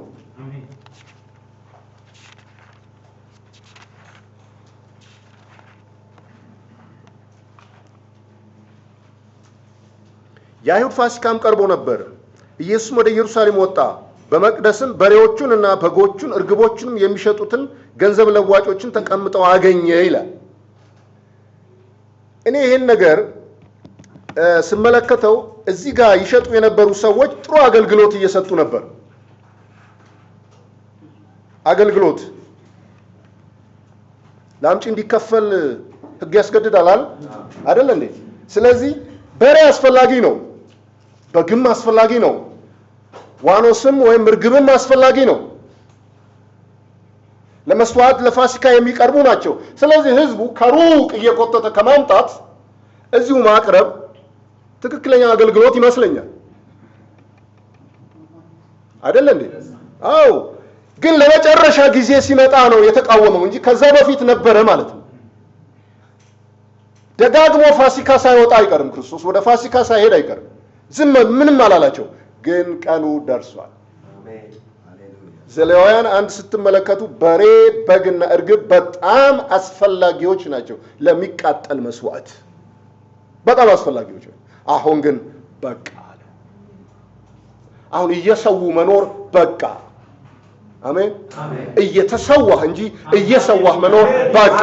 የአይሁድ ፋሲካም ቀርቦ ነበር። ኢየሱስም ወደ ኢየሩሳሌም ወጣ። በመቅደስም በሬዎቹን እና በጎቹን እርግቦቹንም የሚሸጡትን ገንዘብ ለዋጮችን ተቀምጠው አገኘ ይላል። እኔ ይህን ነገር ስመለከተው እዚህ ጋር ይሸጡ የነበሩ ሰዎች ጥሩ አገልግሎት እየሰጡ ነበር። አገልግሎት ላምጪ እንዲከፈል ሕግ ያስገድዳል አይደል እንዴ? ስለዚህ በሬ አስፈላጊ ነው፣ በግም አስፈላጊ ነው፣ ዋኖስም ወይም እርግብም አስፈላጊ ነው። ለመስዋዕት ለፋሲካ የሚቀርቡ ናቸው። ስለዚህ ህዝቡ ከሩቅ እየቆጠተ ከማምጣት እዚሁ ማቅረብ ትክክለኛ አገልግሎት ይመስለኛል። አይደል እንዴ? አዎ። ግን ለመጨረሻ ጊዜ ሲመጣ ነው የተቃወመው እንጂ ከዛ በፊት ነበረ ማለት ነው። ደጋግሞ ፋሲካ ሳይወጣ አይቀርም። ክርስቶስ ወደ ፋሲካ ሳይሄድ አይቀርም። ዝም ምንም አላላቸው። ግን ቀኑ ደርሷል። ዘሌዋውያን 1 ስትመለከቱ በሬ በግና እርግብ በጣም አስፈላጊዎች ናቸው ለሚቃጠል መስዋዕት፣ በጣም አስፈላጊዎች። አሁን ግን በቃ አለ። አሁን እየሰዉ መኖር በቃ። አሜን። እየተሰዋህ እንጂ እየሰዋህ መኖር በቃ።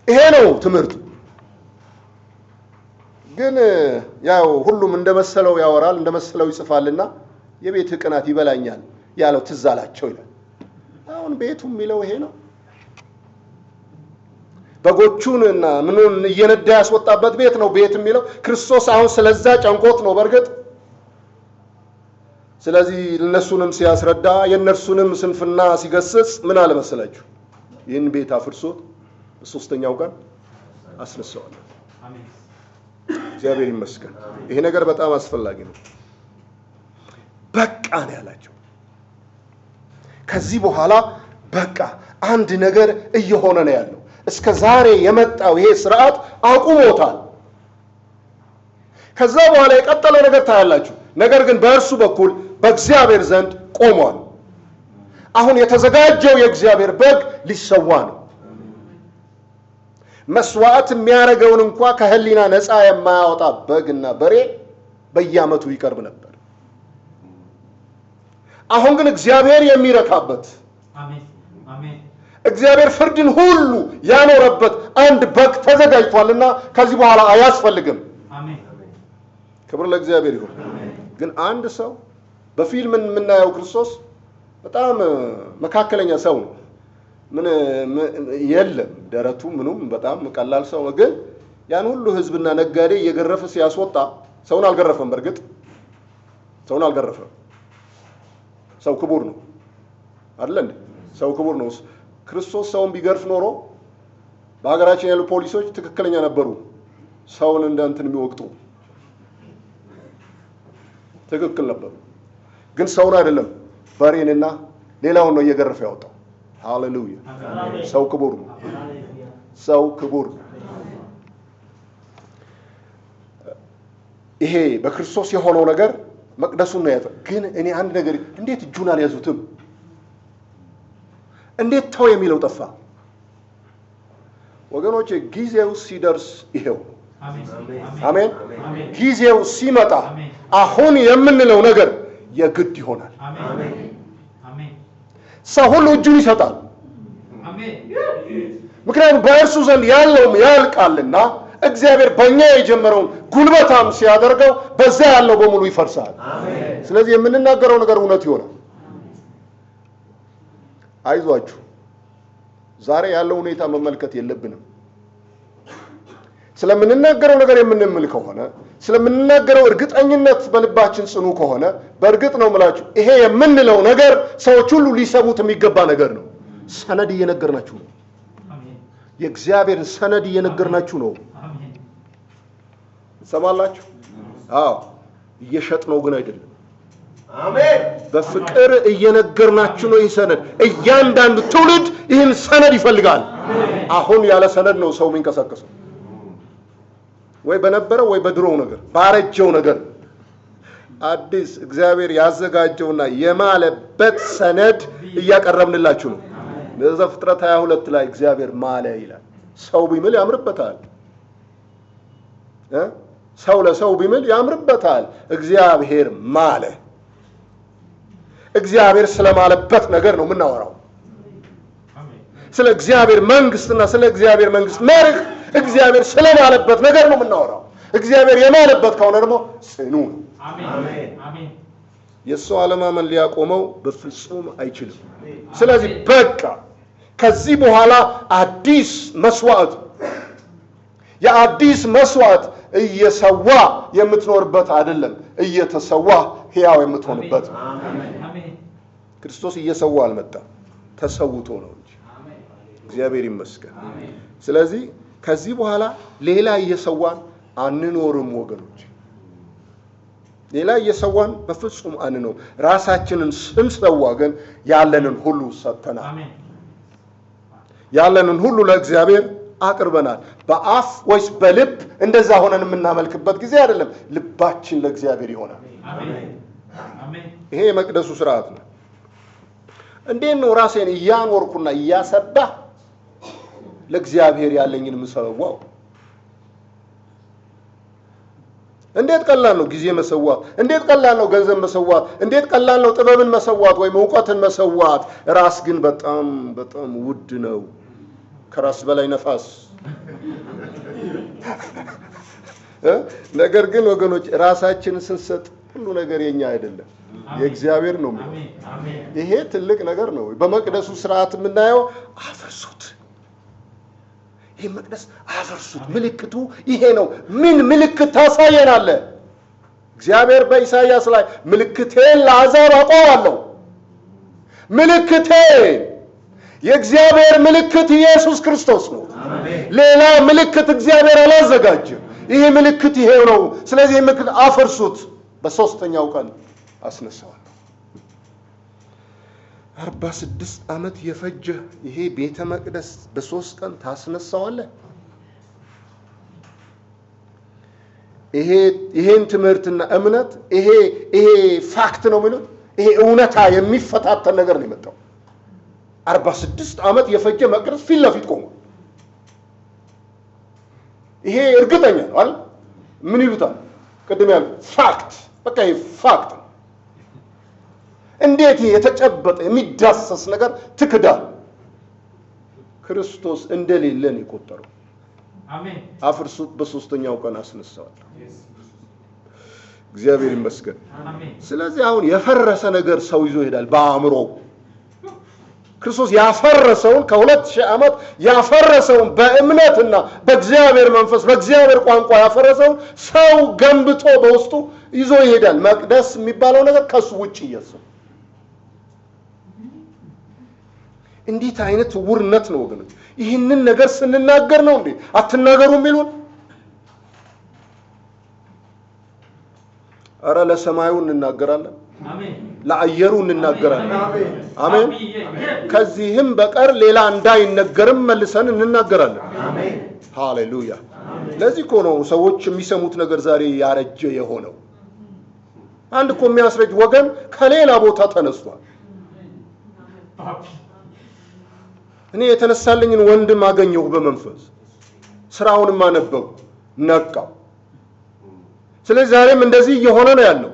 ይሄ ነው ትምህርት። ግን ያው ሁሉም እንደመሰለው ያወራል፣ እንደመሰለው ይጽፋልና የቤት ቅናት ይበላኛል ያለው ትዝ አላቸው ይላል። አሁን ቤቱ የሚለው ይሄ ነው። በጎቹንና ምኑን እየነዳ ያስወጣበት ቤት ነው ቤት የሚለው። ክርስቶስ አሁን ስለዛ ጨንቆት ነው በርግጥ። ስለዚህ እነሱንም ሲያስረዳ የእነርሱንም ስንፍና ሲገስጽ ምን አለ መሰላችሁ? ይህን ቤት አፍርሶት በሶስተኛው ቀን አስነሳዋለሁ። እግዚአብሔር ይመስገን። ይሄ ነገር በጣም አስፈላጊ ነው። በቃ ነው ያላቸው። ከዚህ በኋላ በቃ አንድ ነገር እየሆነ ነው ያለው። እስከ ዛሬ የመጣው ይሄ ስርዓት አቁሞታል። ከዛ በኋላ የቀጠለው ነገር ታያላችሁ። ነገር ግን በእርሱ በኩል በእግዚአብሔር ዘንድ ቆሟል። አሁን የተዘጋጀው የእግዚአብሔር በግ ሊሰዋ ነው። መስዋዕት የሚያደርገውን እንኳ ከህሊና ነፃ የማያወጣ በግና በሬ በየዓመቱ ይቀርብ ነበር። አሁን ግን እግዚአብሔር የሚረካበት እግዚአብሔር ፍርድን ሁሉ ያኖረበት አንድ በግ ተዘጋጅቷልና ከዚህ በኋላ አያስፈልግም። ክብር ለእግዚአብሔር ይሁን። ግን አንድ ሰው በፊልም የምናየው ክርስቶስ በጣም መካከለኛ ሰው ነው። ምን የለም ደረቱ ምኑም በጣም ቀላል ሰው ነው። ግን ያን ሁሉ ህዝብና ነጋዴ እየገረፈ ሲያስወጣ ሰውን አልገረፈም። በርግጥ ሰውን አልገረፈም። ሰው ክቡር ነው አይደል እንዴ? ሰው ክቡር ነው። ክርስቶስ ሰውን ቢገርፍ ኖሮ በሀገራችን ያሉ ፖሊሶች ትክክለኛ ነበሩ። ሰውን እንደንትን የሚወቅጡ ትክክል ነበሩ። ግን ሰውን አይደለም በሬንና ሌላውን ነው እየገረፈ ያወጣው። ሃሌሉያ! ሰው ክቡር ነው። ሰው ክቡር ነው። ይሄ በክርስቶስ የሆነው ነገር መቅደሱን ነው ያዘ። ግን እኔ አንድ ነገር እንዴት እጁን አልያዙትም? እንዴት ተው የሚለው ጠፋ? ወገኖቼ ጊዜው ሲደርስ ይሄው። አሜን። ጊዜው ሲመጣ አሁን የምንለው ነገር የግድ ይሆናል። ሰው ሁሉ እጁን ይሰጣል። ምክንያቱም በእርሱ ዘንድ ያለውም ያልቃልና እግዚአብሔር በእኛ የጀመረውን ጉልበታም ሲያደርገው በዛ ያለው በሙሉ ይፈርሳል። ስለዚህ የምንናገረው ነገር እውነት ይሆናል። አይዟችሁ፣ ዛሬ ያለው ሁኔታ መመልከት የለብንም። ስለምንናገረው ነገር የምንምል ከሆነ ስለምንናገረው እርግጠኝነት በልባችን ጽኑ ከሆነ በእርግጥ ነው የምላችሁ ይሄ የምንለው ነገር ሰዎች ሁሉ ሊሰሙት የሚገባ ነገር ነው። ሰነድ እየነገርናችሁ ነው። የእግዚአብሔርን ሰነድ እየነገርናችሁ ነው። ሰማላችሁ? አዎ፣ እየሸጥነው ግን አይደለም። አሜን። በፍቅር እየነገርናችሁ ነው። ይህ ሰነድ እያንዳንዱ ትውልድ ይህን ሰነድ ይፈልጋል። አሁን ያለ ሰነድ ነው ሰው የሚንቀሳቀሰው። ወይ በነበረው ወይ በድሮው ነገር ባረጀው ነገር አዲስ እግዚአብሔር ያዘጋጀውና የማለበት ሰነድ እያቀረብንላችሁ ነው። በዘፍጥረት 22 ላይ እግዚአብሔር ማለ ይላል። ሰው ቢምል ያምርበታል። ሰው ለሰው ቢምል ያምርበታል። እግዚአብሔር ማለ። እግዚአብሔር ስለማለበት ነገር ነው የምናወራው። ስለ እግዚአብሔር መንግስትና ስለ እግዚአብሔር መንግስት መርህ እግዚአብሔር ስለማለበት ነገር ነው የምናወራው። እግዚአብሔር የማለበት ከሆነ ደግሞ ጽኑ ነው። አሜን። የእሱ አለማመን ሊያቆመው በፍጹም አይችልም። ስለዚህ በቃ ከዚህ በኋላ አዲስ መስዋዕት የአዲስ መስዋዕት እየሰዋ የምትኖርበት አይደለም፣ እየተሰዋ ሕያው የምትሆንበት። ክርስቶስ እየሰዋ አልመጣም፣ ተሰውቶ ነው እንጂ። እግዚአብሔር ይመስገን። ስለዚህ ከዚህ በኋላ ሌላ እየሰዋን አንኖርም ወገኖች። ሌላ እየሰዋን በፍጹም አንኖር። ራሳችንን ስንሰዋ ግን ያለንን ሁሉ ሰጥተናል። ያለንን ሁሉ ለእግዚአብሔር አቅርበናል። በአፍ ወይስ በልብ እንደዛ ሆነን የምናመልክበት ጊዜ አይደለም። ልባችን ለእግዚአብሔር ይሆናል። ይሄ የመቅደሱ ስርዓት ነው። እንዴት ነው ራሴን እያኖርኩና እያሰባህ ለእግዚአብሔር ያለኝን ምሰዋው? እንዴት ቀላል ነው ጊዜ መሰዋት! እንዴት ቀላል ነው ገንዘብ መሰዋት! እንዴት ቀላል ነው ጥበብን መሰዋት ወይም ዕውቀትን መሰዋት! ራስ ግን በጣም በጣም ውድ ነው። ከራስ በላይ ነፋስ። ነገር ግን ወገኖች ራሳችንን ስንሰጥ ሁሉ ነገር የኛ አይደለም፣ የእግዚአብሔር ነው። ይሄ ትልቅ ነገር ነው። በመቅደሱ ስርዓት የምናየው አፈርሱት፣ ይሄ መቅደስ አፈርሱት። ምልክቱ ይሄ ነው። ምን ምልክት ታሳየናለህ? እግዚአብሔር በኢሳይያስ ላይ ምልክቴን ለአሕዛብ አቆማለሁ። ምልክቴ የእግዚአብሔር ምልክት ኢየሱስ ክርስቶስ ነው። ሌላ ምልክት እግዚአብሔር አላዘጋጀም። ይሄ ምልክት ይሄ ነው። ስለዚህ ምልክት አፈርሱት፣ በሶስተኛው ቀን አስነሳዋለሁ። 46 ዓመት የፈጀ ይሄ ቤተ መቅደስ በሶስት ቀን ታስነሳዋለህ? ይሄን ትምህርትና እምነት ይሄ ፋክት ነው የሚሉት፣ ይሄ እውነታ የሚፈታተን ነገር ነው የመጣው። 46 ዓመት የፈጀ መቅደስ ፊት ለፊት ቆሟል። ይሄ እርግጠኛ ነው አይደል? ምን ይሉታል? ቅድም ያለው ፋክት። በቃ ይሄ ፋክት ነው። እንዴት የተጨበጠ የሚዳሰስ ነገር ትክዳል? ክርስቶስ እንደሌለን የቆጠረው። አሜን። አፍርሱት፣ በሶስተኛው ቀን አስነሳዋለሁ። እግዚአብሔር ይመስገን። አሜን። ስለዚህ አሁን የፈረሰ ነገር ሰው ይዞ ይሄዳል በአእምሮ። ክርስቶስ ያፈረሰውን ከ2000 ዓመት ያፈረሰውን በእምነትና በእግዚአብሔር መንፈስ በእግዚአብሔር ቋንቋ ያፈረሰውን ሰው ገንብቶ በውስጡ ይዞ ይሄዳል። መቅደስ የሚባለው ነገር ከሱ ውጭ እየሰው እንዴት አይነት ውርነት ነው ወገኖች! ይህንን ነገር ስንናገር ነው እንዴ አትናገሩ የሚሉን? አረ ለሰማዩ እንናገራለን፣ አሜን። ለአየሩ እንናገራለን፣ አሜን። ከዚህም በቀር ሌላ እንዳይነገርም መልሰን እንናገራለን፣ አሜን። ሃሌሉያ። ለዚህ እኮ ነው ሰዎች የሚሰሙት ነገር ዛሬ ያረጀ የሆነው። አንድ እኮ የሚያስረጅ ወገን ከሌላ ቦታ ተነስቷል። እኔ የተነሳልኝን ወንድም አገኘሁ በመንፈስ ስራውንም አነበው ነቃው። ስለዚህ ዛሬም እንደዚህ እየሆነ ነው ያለው።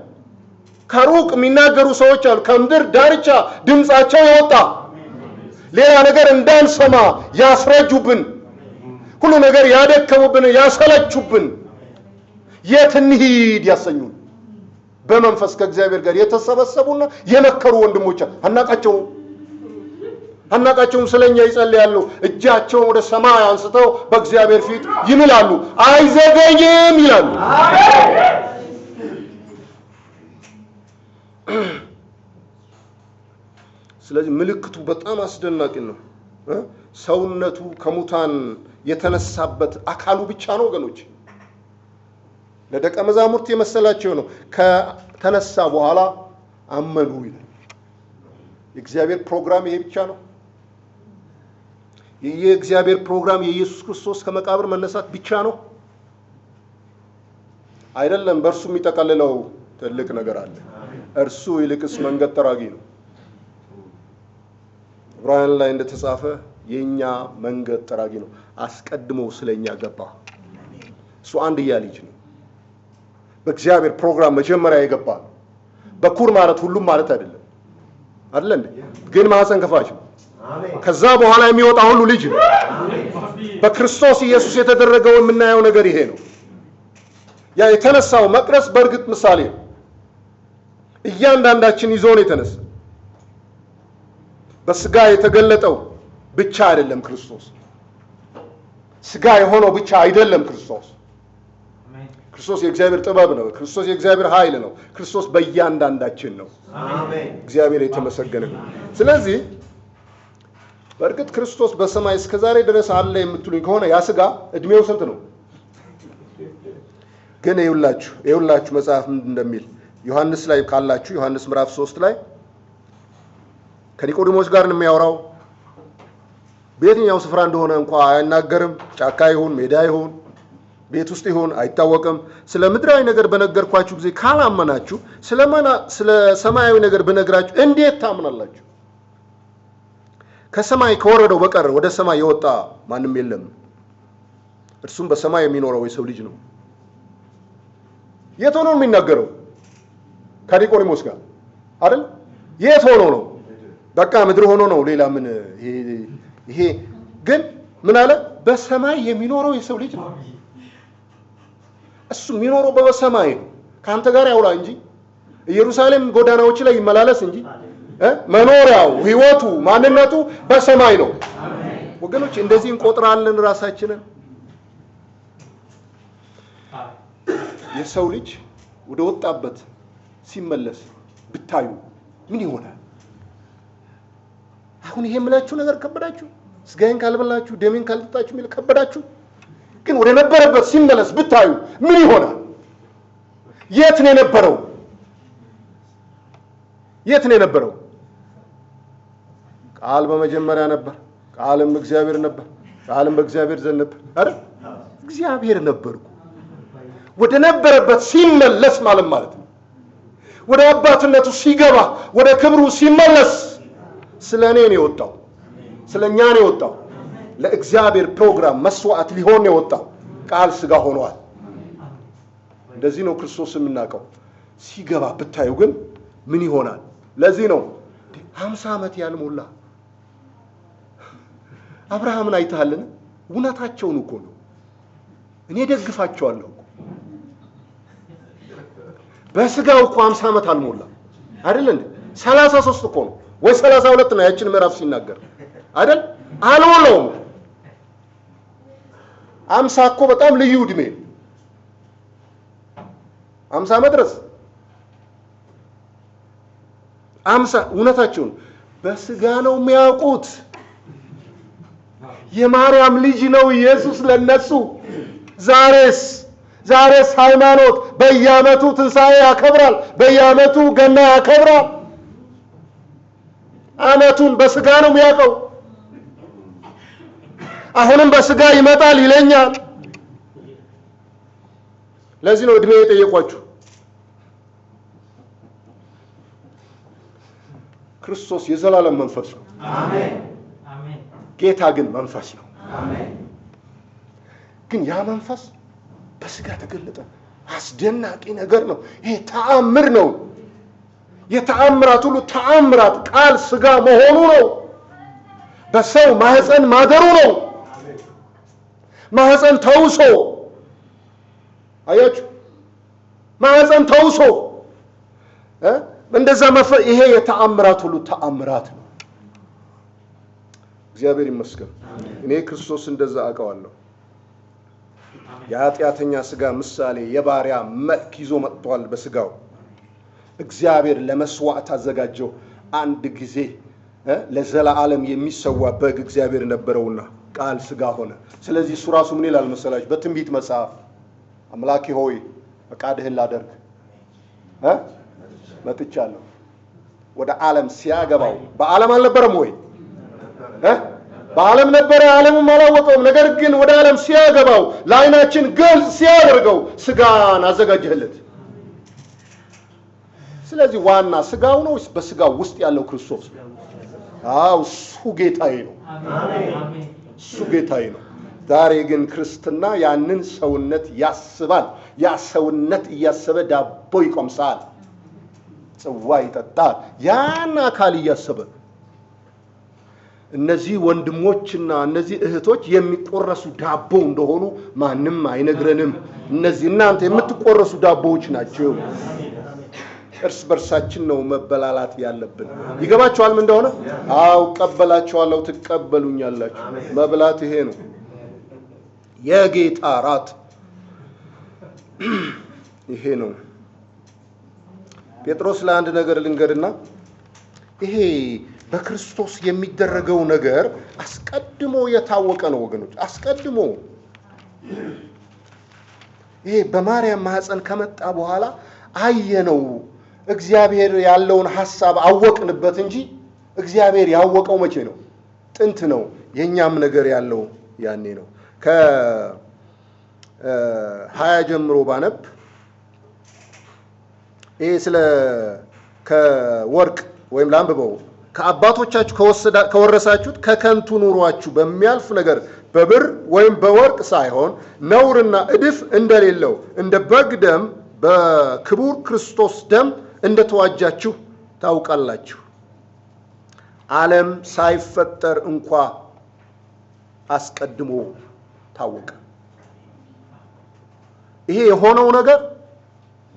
ከሩቅ የሚናገሩ ሰዎች አሉ፣ ከምድር ዳርቻ ድምጻቸው የወጣ ሌላ ነገር እንዳንሰማ ያስረጁብን። ሁሉ ነገር ያደከሙብን፣ ያሰለቹብን፣ የት እንሂድ ያሰኙን በመንፈስ ከእግዚአብሔር ጋር የተሰበሰቡና የመከሩ ወንድሞች አናቃቸውም። ስለኛ ይጸልያሉ። እጃቸውን ወደ ሰማይ አንስተው በእግዚአብሔር ፊት ይምላሉ። አይዘገይም ይላሉ። ስለዚህ ምልክቱ በጣም አስደናቂ ነው። ሰውነቱ ከሙታን የተነሳበት አካሉ ብቻ ነው ወገኖች። ለደቀ መዛሙርት የመሰላቸው ነው። ከተነሳ በኋላ አመኑ ይላል። የእግዚአብሔር ፕሮግራም ይሄ ብቻ ነው። የእግዚአብሔር ፕሮግራም የኢየሱስ ክርስቶስ ከመቃብር መነሳት ብቻ ነው አይደለም። በእርሱ የሚጠቀልለው ትልቅ ነገር አለ። እርሱ ይልቅስ መንገድ ጠራጊ ነው። ዕብራውያን ላይ እንደተጻፈ የኛ መንገድ ጠራጊ ነው። አስቀድሞ ስለኛ ገባ። እሱ አንድያ ልጅ ነው። በእግዚአብሔር ፕሮግራም መጀመሪያ የገባ ነው። በኩር ማለት ሁሉም ማለት አይደለም እንዴ? ግን ማህፀን ከፋች ነው። ከዛ በኋላ የሚወጣ ሁሉ ልጅ ነው። በክርስቶስ ኢየሱስ የተደረገው የምናየው ነገር ይሄ ነው። ያ የተነሳው መቅረስ በእርግጥ ምሳሌ ነው። እያንዳንዳችን ይዞ ነው የተነሳ። በስጋ የተገለጠው ብቻ አይደለም ክርስቶስ። ስጋ የሆነው ብቻ አይደለም ክርስቶስ። ክርስቶስ የእግዚአብሔር ጥበብ ነው። ክርስቶስ የእግዚአብሔር ኃይል ነው። ክርስቶስ በእያንዳንዳችን ነው። እግዚአብሔር የተመሰገነ ነው። ስለዚህ በእርግጥ ክርስቶስ በሰማይ እስከዛሬ ድረስ አለ የምትሉኝ ከሆነ ያ ስጋ እድሜው ስንት ነው? ግን ይኸውላችሁ መጽሐፍ እንደሚል ዮሐንስ ላይ ካላችሁ ዮሐንስ ምዕራፍ 3 ላይ ከኒቆዲሞስ ጋር ነው የሚያወራው። በየትኛው ስፍራ እንደሆነ እንኳን አይናገርም። ጫካ ይሁን ሜዳ ይሁን ቤት ውስጥ ይሁን አይታወቅም። ስለ ምድራዊ ነገር በነገርኳችሁ ጊዜ ካላመናችሁ ስለ ሰማያዊ ነገር በነግራችሁ እንዴት ታምናላችሁ? ከሰማይ ከወረደው በቀር ወደ ሰማይ የወጣ ማንም የለም፣ እርሱም በሰማይ የሚኖረው የሰው ልጅ ነው። የት ሆኖ ነው የሚናገረው? ከኒቆዲሞስ ጋር አይደል? የት ሆኖ ነው? በቃ ምድር ሆኖ ነው። ሌላ ምን ይሄ ግን ምን አለ? በሰማይ የሚኖረው የሰው ልጅ ነው። እሱ የሚኖረው በሰማይ ነው። ካንተ ጋር ያውላ እንጂ ኢየሩሳሌም ጎዳናዎች ላይ ይመላለስ እንጂ መኖሪያው፣ ህይወቱ፣ ማንነቱ በሰማይ ነው። ወገኖች እንደዚህ እንቆጥራለን ራሳችንን። የሰው ልጅ ወደ ወጣበት ሲመለስ ብታዩ ምን ይሆናል? አሁን ይሄ የምላችሁ ነገር ከበዳችሁ? ስጋዬን ካልበላችሁ ደሜን ካልጠጣችሁ የሚል ከበዳችሁ? ግን ወደ ነበረበት ሲመለስ ብታዩ ምን ይሆናል? የት ነው የነበረው? የት ነው የነበረው? ቃል በመጀመሪያ ነበር፣ ቃልም እግዚአብሔር ነበር፣ ቃልም በእግዚአብሔር ዘንድ ነበር አይደል? እግዚአብሔር ነበርኩ። ወደ ነበረበት ሲመለስ ማለት ነው። ወደ አባትነቱ ሲገባ፣ ወደ ክብሩ ሲመለስ ስለ እኔ ነው የወጣው፣ ስለ እኛ ነው የወጣው። ለእግዚአብሔር ፕሮግራም መስዋዕት ሊሆን ነው የወጣው። ቃል ስጋ ሆኗል። እንደዚህ ነው ክርስቶስ የምናውቀው። ሲገባ ብታዩ ግን ምን ይሆናል? ለዚህ ነው 50 ዓመት ያልሞላ አብርሃምን አይተሃልን? እውነታቸውን እኮ ነው። እኔ ደግፋቸዋለሁ። በስጋው እኮ 50 ዓመት አልሞላ አይደል እንዴ? 33 እኮ ነው ወይ 32 ነው ያችን ምዕራፍ ሲናገር አይደል? አልሞላውም። 50 እኮ በጣም ልዩ እድሜ። 50 መድረስ 50 እውነታቸውን በስጋ ነው የሚያውቁት። የማርያም ልጅ ነው ኢየሱስ ለነሱ። ዛሬስ ሃይማኖት በየዓመቱ ትንሣኤ ያከብራል፣ በየዓመቱ ገና ያከብራል። ዓመቱን በስጋ ነው የሚያውቀው። አሁንም በስጋ ይመጣል ይለኛል። ለዚህ ነው እድሜ የጠየቋችሁ። ክርስቶስ የዘላለም መንፈስ ነው። አሜን። ጌታ ግን መንፈስ ነው። አሜን። ግን ያ መንፈስ በስጋ ተገለጠ። አስደናቂ ነገር ነው። ይሄ ተአምር ነው። የተአምራት ሁሉ ተአምራት ቃል ስጋ መሆኑ ነው። በሰው ማህፀን ማደሩ ነው። ማህፀን ተውሶ አያችሁ ማህፀን ተውሶ እንደዛ ይሄ የተአምራት ሁሉ ተአምራት ነው። እግዚአብሔር ይመስገን። እኔ ክርስቶስ እንደዛ አውቀዋለሁ። የኃጢአተኛ ስጋ ምሳሌ የባሪያ መልክ ይዞ መጥቷል በስጋው። እግዚአብሔር ለመስዋዕት አዘጋጀው አንድ ጊዜ ለዘላለም የሚሰዋ በግ እግዚአብሔር ነበረውና ቃል ስጋ ሆነ። ስለዚህ እሱ ራሱ ምን ይላል መሰላችሁ በትንቢት መጽሐፍ አምላኬ ሆይ ፈቃድህን ላደርግ መጥቻለሁ። ወደ ዓለም ሲያገባው በዓለም አልነበረም ወይ? በዓለም ነበረ፣ ዓለምም አላወቀውም። ነገር ግን ወደ ዓለም ሲያገባው ለዓይናችን ግልጽ ሲያደርገው ስጋን አዘጋጀለት። ስለዚህ ዋና ስጋው ነው በስጋው ውስጥ ያለው ክርስቶስ? አዎ እሱ ጌታዬ ነው። እሱ ጌታዬ ነው። ዛሬ ግን ክርስትና ያንን ሰውነት ያስባል። ያ ሰውነት እያሰበ ዳቦ ይቆምሳል፣ ጽዋ ይጠጣል። ያን አካል እያሰበ እነዚህ ወንድሞችና እነዚህ እህቶች የሚቆረሱ ዳቦ እንደሆኑ ማንም አይነግረንም። እነዚህ እናንተ የምትቆረሱ ዳቦዎች ናቸው። እርስ በርሳችን ነው መበላላት ያለብን። ይገባችኋል ምን እንደሆነ? አው ቀበላችኋለሁ ትቀበሉኛላችሁ። መብላት ይሄ ነው። የጌታ ራት ይሄ ነው። ጴጥሮስ ለአንድ ነገር ልንገርና ይሄ በክርስቶስ የሚደረገው ነገር አስቀድሞ የታወቀ ነው ወገኖች። አስቀድሞ ይሄ በማርያም ማህፀን ከመጣ በኋላ አየነው። እግዚአብሔር ያለውን ሐሳብ አወቅንበት እንጂ እግዚአብሔር ያወቀው መቼ ነው? ጥንት ነው። የኛም ነገር ያለው ያኔ ነው። ከ20 ጀምሮ ባነብ ይሄ ስለ ከወርቅ ወይም ላንብበው ከአባቶቻችሁ ከወረሳችሁት ከከንቱ ኑሯችሁ በሚያልፍ ነገር በብር ወይም በወርቅ ሳይሆን ነውርና እድፍ እንደሌለው እንደ በግ ደም በክቡር ክርስቶስ ደም እንደተዋጃችሁ ታውቃላችሁ። ዓለም ሳይፈጠር እንኳ አስቀድሞ ታወቀ። ይሄ የሆነው ነገር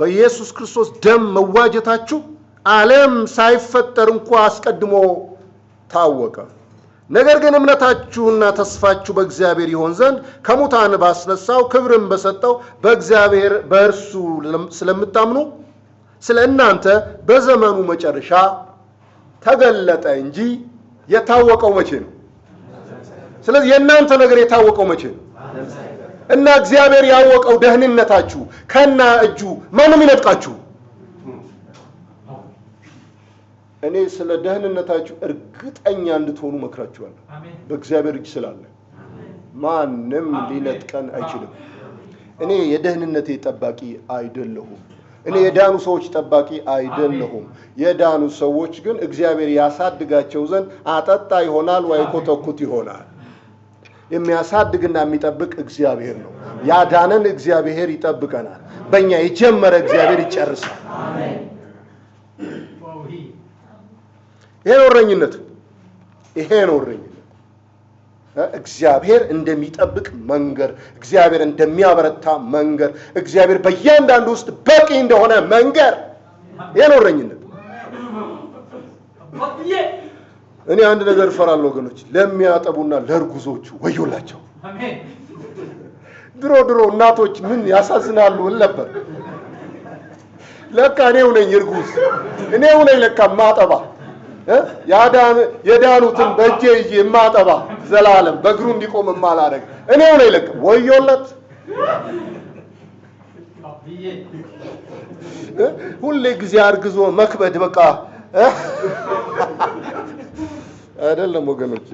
በኢየሱስ ክርስቶስ ደም መዋጀታችሁ ዓለም ሳይፈጠር እንኳ አስቀድሞ ታወቀ። ነገር ግን እምነታችሁና ተስፋችሁ በእግዚአብሔር ይሆን ዘንድ ከሙታን ባስነሳው ክብርን በሰጠው በእግዚአብሔር በእርሱ ስለምታምኑ ስለ እናንተ በዘመኑ መጨረሻ ተገለጠ እንጂ የታወቀው መቼ ነው? ስለዚህ የእናንተ ነገር የታወቀው መቼ ነው? እና እግዚአብሔር ያወቀው ደህንነታችሁ ከና እጁ ማንም ይነጥቃችሁ? እኔ ስለ ደህንነታችሁ እርግጠኛ እንድትሆኑ መክራችኋለሁ። በእግዚአብሔር እጅ ስላለ ማንም ሊነጥቀን አይችልም። እኔ የደህንነቴ ጠባቂ አይደለሁም። እኔ የዳኑ ሰዎች ጠባቂ አይደለሁም። የዳኑ ሰዎች ግን እግዚአብሔር ያሳድጋቸው ዘንድ አጠጣ ይሆናል ወይ ኮተኩት ይሆናል። የሚያሳድግና የሚጠብቅ እግዚአብሔር ነው። ያዳነን እግዚአብሔር ይጠብቀናል። በእኛ የጀመረ እግዚአብሔር ይጨርሳል። አሜን። ይሄ ነው እረኝነት። ይሄ ነው እረኝነት። እግዚአብሔር እንደሚጠብቅ መንገር፣ እግዚአብሔር እንደሚያበረታ መንገር፣ እግዚአብሔር በእያንዳንዱ ውስጥ በቂ እንደሆነ መንገር። ይሄ ነው እረኝነት። እኔ አንድ ነገር እፈራለሁ ወገኖች፣ ለሚያጠቡና ለእርጉዞቹ ወዮላቸው። ድሮ እናቶች ምን ያሳዝናሉ እል ነበር። ለካ እኔው ነኝ እርጉዝ፣ እኔው ነኝ ለካ ማጠባ፣ የዳኑትን በእጄ ይዤ የማጠባ ዘላለም በእግሩ እንዲቆም ማላደርግ እኔው ነኝ ለካ። ወዮለት። ሁሌ ጊዜ አርግዞ መክበድ በቃ አይደለም ወገኖች።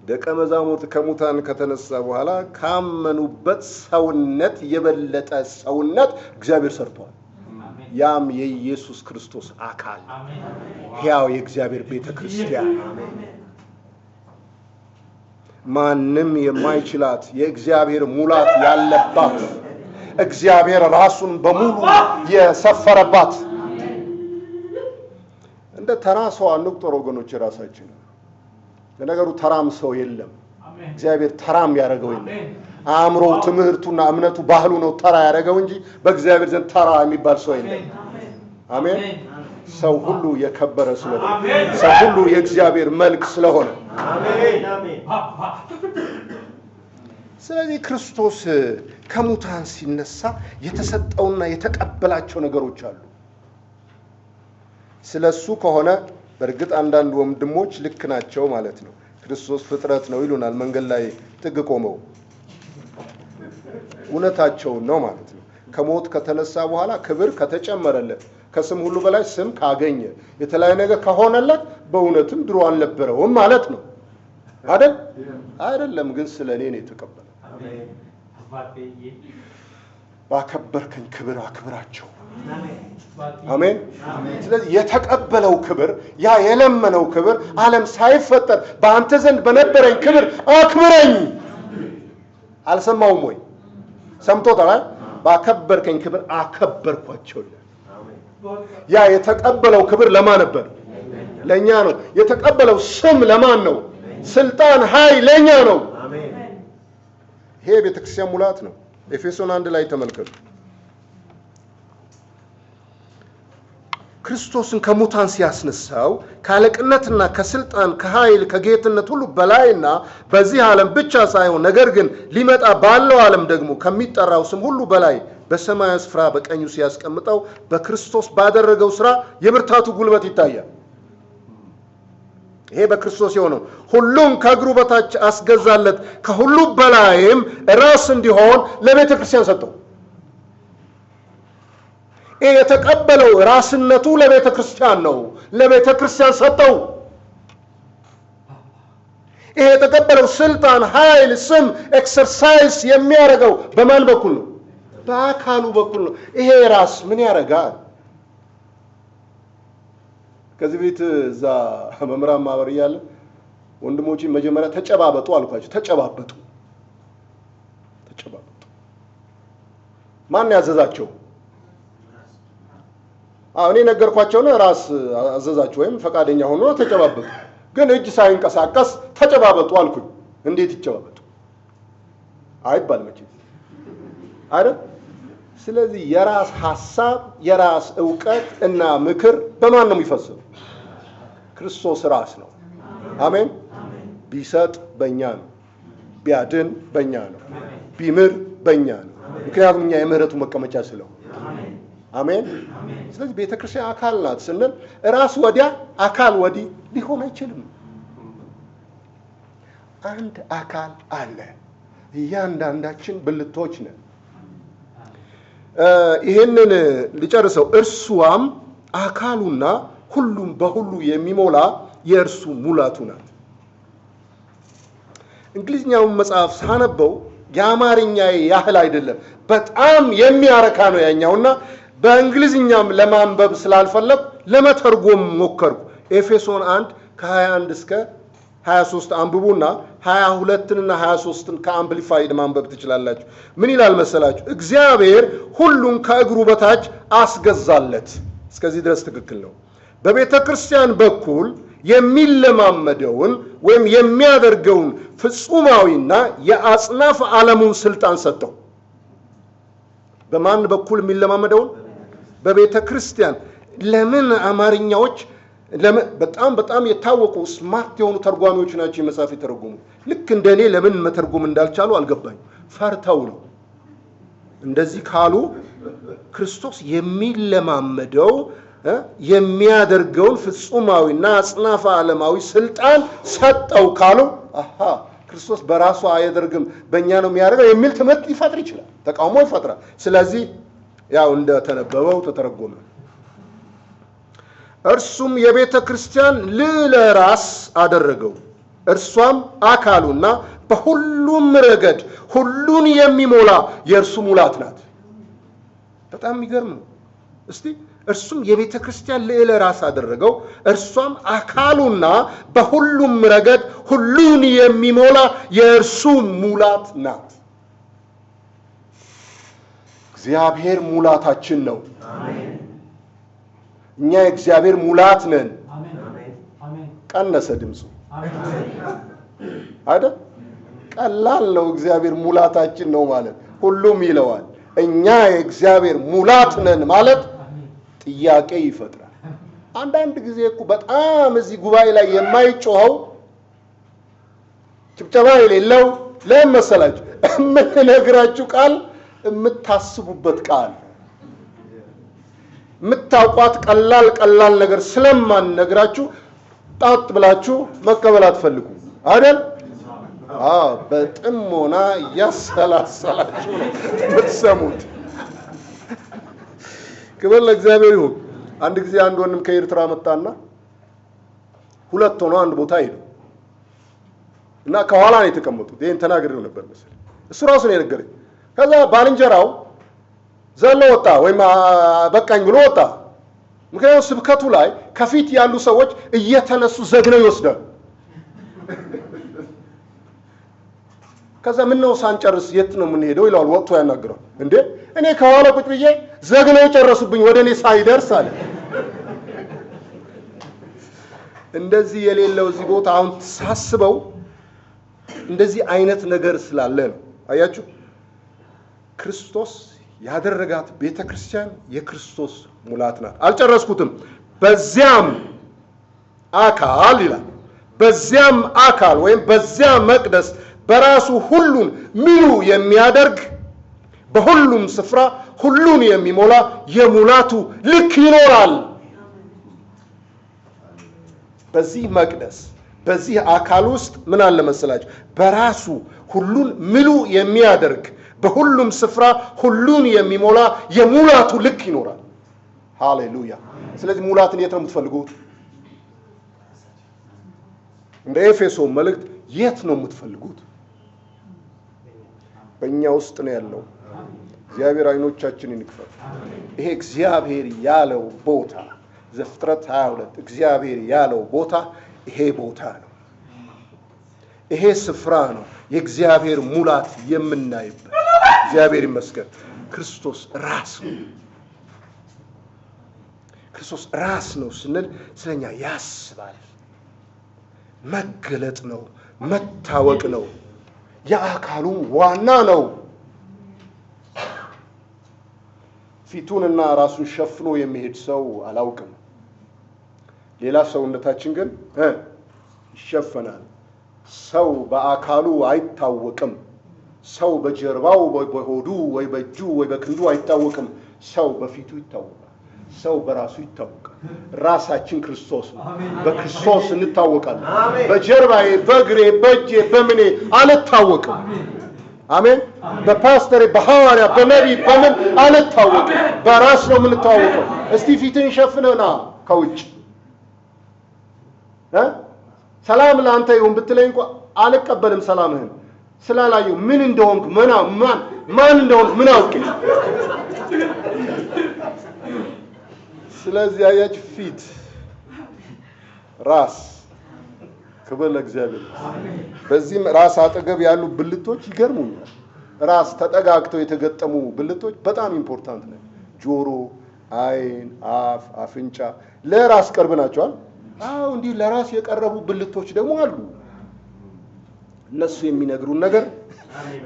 ደቀ መዛሙርት ከሙታን ከተነሳ በኋላ ካመኑበት ሰውነት የበለጠ ሰውነት እግዚአብሔር ሰርቷል። ያም የኢየሱስ ክርስቶስ አካል ሕያው የእግዚአብሔር ቤተክርስቲያን ማንም የማይችላት የእግዚአብሔር ሙላት ያለባት እግዚአብሔር ራሱን በሙሉ የሰፈረባት እንደ ተራ ሰው አንቁጠር ወገኖች። ራሳችን ለነገሩ ተራም ሰው የለም። እግዚአብሔር ተራም ያደረገው የለም። አእምሮ ትምህርቱና እምነቱ ባህሉ ነው ተራ ያደረገው እንጂ በእግዚአብሔር ዘንድ ተራ የሚባል ሰው የለም። አሜን። ሰው ሁሉ የከበረ ስለሆነ፣ ሰው ሁሉ የእግዚአብሔር መልክ ስለሆነ፣ ስለዚህ ክርስቶስ ከሙታን ሲነሳ የተሰጠውና የተቀበላቸው ነገሮች አሉ። ስለሱ ከሆነ በእርግጥ አንዳንድ ወንድሞች ልክ ናቸው ማለት ነው። ክርስቶስ ፍጥረት ነው ይሉናል መንገድ ላይ ጥግ ቆመው። እውነታቸውን ነው ማለት ነው። ከሞት ከተነሳ በኋላ ክብር ከተጨመረለት፣ ከስም ሁሉ በላይ ስም ካገኘ፣ የተለያየ ነገር ከሆነለት በእውነትም ድሮ አልነበረውም ማለት ነው አይደል? አይደለም ግን ስለኔ ነው የተቀበለው። ባከበርከኝ ክብር አክብራቸው። አሜን። ስለዚህ የተቀበለው ክብር፣ ያ የለመነው ክብር ዓለም ሳይፈጠር በአንተ ዘንድ በነበረኝ ክብር አክብረኝ። አልሰማውም ወይ? ሰምቶታል። ባከበርከኝ ክብር አከበርኳቸው። ያ የተቀበለው ክብር ለማን ነበር? ለኛ ነው። የተቀበለው ስም ለማን ነው? ስልጣን፣ ኃይል ለኛ ነው። ይሄ ቤተክርስቲያን ሙላት ነው። ኤፌሶን 1 ላይ ተመልከቱ። ክርስቶስን ከሙታን ሲያስነሳው ከአለቅነትና ከስልጣን ከኃይል ከጌትነት ሁሉ በላይና በዚህ ዓለም ብቻ ሳይሆን ነገር ግን ሊመጣ ባለው ዓለም ደግሞ ከሚጠራው ስም ሁሉ በላይ በሰማያዊ ስፍራ በቀኙ ሲያስቀምጠው በክርስቶስ ባደረገው ሥራ የብርታቱ ጉልበት ይታያል። ይሄ በክርስቶስ የሆነው ሁሉም ከእግሩ በታች አስገዛለት፣ ከሁሉ በላይም ራስ እንዲሆን ለቤተ ክርስቲያን ሰጠው። ይሄ የተቀበለው ራስነቱ ለቤተ ክርስቲያን ነው። ለቤተ ክርስቲያን ሰጠው። ይሄ የተቀበለው ስልጣን፣ ኃይል፣ ስም ኤክሰርሳይዝ የሚያደርገው በማን በኩል ነው? በአካሉ በኩል ነው። ይሄ ራስ ምን ያደርጋል? ከዚህ ቤት እዛ መምራን ማህበር እያለ ወንድሞቼ መጀመሪያ ተጨባበጡ አልኳቸው። ተጨባበጡ። ማን ያዘዛቸው? እኔ ነገርኳቸው ነው። ራስ አዘዛቸው ወይም ፈቃደኛ ሆኖ ተጨባበጡ። ግን እጅ ሳይንቀሳቀስ ተጨባበጡ አልኩኝ። እንዴት ይጨባበጡ? አይባል መቼም አይደል? ስለዚህ የራስ ሐሳብ፣ የራስ ዕውቀት እና ምክር በማን ነው የሚፈሰው? ክርስቶስ ራስ ነው። አሜን። ቢሰጥ በእኛ ነው፣ ቢያድን በእኛ ነው፣ ቢምር በእኛ ነው። ምክንያቱም እኛ የምህረቱ መቀመጫ ስለሆነ። አሜን። ስለዚህ ቤተክርስቲያን አካል ናት ስንል ራስ ወዲያ አካል ወዲህ ሊሆን አይችልም። አንድ አካል አለ። እያንዳንዳችን ብልቶች ነን። ይሄንን ልጨርሰው። እርሷም አካሉና ሁሉም በሁሉ የሚሞላ የእርሱ ሙላቱ ናት። እንግሊዝኛውን መጽሐፍ ሳነበው የአማርኛ ያህል አይደለም፣ በጣም የሚያረካ ነው ያኛውና በእንግሊዝኛም ለማንበብ ስላልፈለኩ ለመተርጎም ሞከርኩ። ኤፌሶን 1 ከ21 እስከ 23 አንብቡና 22ንና 23ን ከአምፕሊፋይድ ማንበብ ትችላላችሁ። ምን ይላል መሰላችሁ? እግዚአብሔር ሁሉን ከእግሩ በታች አስገዛለት። እስከዚህ ድረስ ትክክል ነው። በቤተ ክርስቲያን በኩል የሚለማመደውን ወይም የሚያደርገውን ፍጹማዊና የአጽናፍ ዓለሙን ስልጣን ሰጠው። በማን በኩል የሚለማመደውን? በቤተ ክርስቲያን። ለምን አማርኛዎች በጣም የታወቁ ስማርት የሆኑ ተርጓሚዎች ናቸው የመጽሐፍ የተረጎሙ። ልክ እንደኔ ለምን መተርጎም እንዳልቻሉ አልገባኝ። ፈርተው ነው። እንደዚህ ካሉ ክርስቶስ የሚለማመደው የሚያደርገውን ፍጹማዊና አጽናፈ ዓለማዊ ስልጣን ሰጠው ካሉ ክርስቶስ በራሱ አያደርግም በእኛ ነው የሚያደርገው የሚል ትምህርት ሊፈጥር ይችላል፣ ተቃውሞ ይፈጥራል። ስለዚህ ያው እንደተነበበው ተተረጎመ። እርሱም የቤተ ክርስቲያን ልዕለ ራስ አደረገው፣ እርሷም አካሉና በሁሉም ረገድ ሁሉን የሚሞላ የእርሱ ሙላት ናት። በጣም የሚገርም ነው። እስቲ እርሱም የቤተ ክርስቲያን ልዕለ ራስ አደረገው፣ እርሷም አካሉና በሁሉም ረገድ ሁሉን የሚሞላ የእርሱ ሙላት ናት። እግዚአብሔር ሙላታችን ነው። እኛ የእግዚአብሔር ሙላት ነን። ቀነሰ ድምፁ አይደል? ቀላል ነው። እግዚአብሔር ሙላታችን ነው ማለት ሁሉም ይለዋል። እኛ የእግዚአብሔር ሙላት ነን ማለት ጥያቄ ይፈጥራል። አንዳንድ ጊዜ እኮ በጣም እዚህ ጉባኤ ላይ የማይጮኸው ጭብጨባ የሌለው ለምን መሰላችሁ? የምንነግራችሁ ቃል የምታስቡበት ቃል የምታውቋት ቀላል ነገር ስለማንነግራችሁ ጣጥ ብላችሁ መቀበል አትፈልጉ አይደል? በጥሞና ያሰላሰላችሁ ነው የምትሰሙት። ክብር ለእግዚአብሔር ይሁን። አንድ ጊዜ አንድ ወንድም ከኤርትራ መጣና ሁለት ሆኖ አንድ ቦታ ሄዱ እና ከኋላ ነው የተቀመጡት። ይሄን ተናግሬው ነበር መሰለኝ፣ እሱ ራሱ ነው የነገረኝ። ከዛ ባልንጀራው ዘሎ ወጣ ወይም በቃኝ ብሎ ወጣ። ምክንያቱም ስብከቱ ላይ ከፊት ያሉ ሰዎች እየተነሱ ዘግነው ይወስዳሉ። ከዛ ምን ነው ሳንጨርስ የት ነው የምንሄደው ይላል። ወጥቶ ያናግረው። እንዴ እኔ ከኋላ ቁጭ ብዬ ዘግነው ጨረሱብኝ ወደ እኔ ሳይደርስ አለ። እንደዚህ የሌለው እዚህ ቦታ አሁን ሳስበው እንደዚህ አይነት ነገር ስላለ ነው። አያችሁ ክርስቶስ ያደረጋት ቤተክርስቲያን የክርስቶስ ሙላት ናት። አልጨረስኩትም። በዚያም አካል ይላል፣ በዚያም አካል ወይም በዚያ መቅደስ በራሱ ሁሉን ሙሉ የሚያደርግ በሁሉም ስፍራ ሁሉን የሚሞላ የሙላቱ ልክ ይኖራል። በዚህ መቅደስ በዚህ አካል ውስጥ ምን አለ መሰላችሁ? በራሱ ሁሉን ሙሉ የሚያደርግ በሁሉም ስፍራ ሁሉን የሚሞላ የሙላቱ ልክ ይኖራል። ሃሌሉያ። ስለዚህ ሙላትን የት ነው የምትፈልጉት? እንደ ኤፌሶን መልእክት የት ነው የምትፈልጉት? በእኛ ውስጥ ነው ያለው። እግዚአብሔር አይኖቻችንን ይክፈት። ይሄ እግዚአብሔር ያለው ቦታ ዘፍጥረት 22 እግዚአብሔር ያለው ቦታ ይሄ ቦታ ነው። ይሄ ስፍራ ነው የእግዚአብሔር ሙላት የምናይበት። እግዚአብሔር ይመስገን። ክርስቶስ ራስ ነው። ክርስቶስ ራስ ነው ስንል ስለኛ ያስባል። መገለጥ ነው፣ መታወቅ ነው፣ የአካሉም ዋና ነው። ፊቱንና ራሱን ሸፍኖ የሚሄድ ሰው አላውቅም። ሌላ ሰውነታችን ግን ይሸፈናል። ሰው በአካሉ አይታወቅም። ሰው በጀርባው ወይ በሆዱ ወይ በእጁ ወይ በክንዱ አይታወቅም። ሰው በፊቱ ይታወቃል። ሰው በራሱ ይታወቃል። ራሳችን ክርስቶስ ነው። በክርስቶስ እንታወቃለን። በጀርባዬ፣ በእግሬ፣ በእጄ፣ በምኔ አልታወቅም። አሜን። በፓስተሬ፣ በሐዋርያ፣ በነቢይ በምን አልታወቅም። በራስ ነው የምንታወቀው። እስቲ ፊትን ሸፍነና ከውጭ ሰላም ለአንተ ይሁን ብትለኝ እንኳን አልቀበልም ሰላምህን ስላላየሁ ምን እንደሆንክ ማን እንደሆንክ ምን አውቄ። ስለዚህ አያችሁ ፊት ራስ ክብር ለእግዚአብሔር። በዚህም ራስ አጠገብ ያሉ ብልቶች ይገርሙኛል። ራስ ተጠጋግተው የተገጠሙ ብልቶች በጣም ኢምፖርታንት ነው። ጆሮ፣ አይን፣ አፍ፣ አፍንጫ ለራስ ቅርብ ናቸዋል። እንዲህ ለራስ የቀረቡ ብልቶች ደግሞ አሉ። እነሱ የሚነግሩን ነገር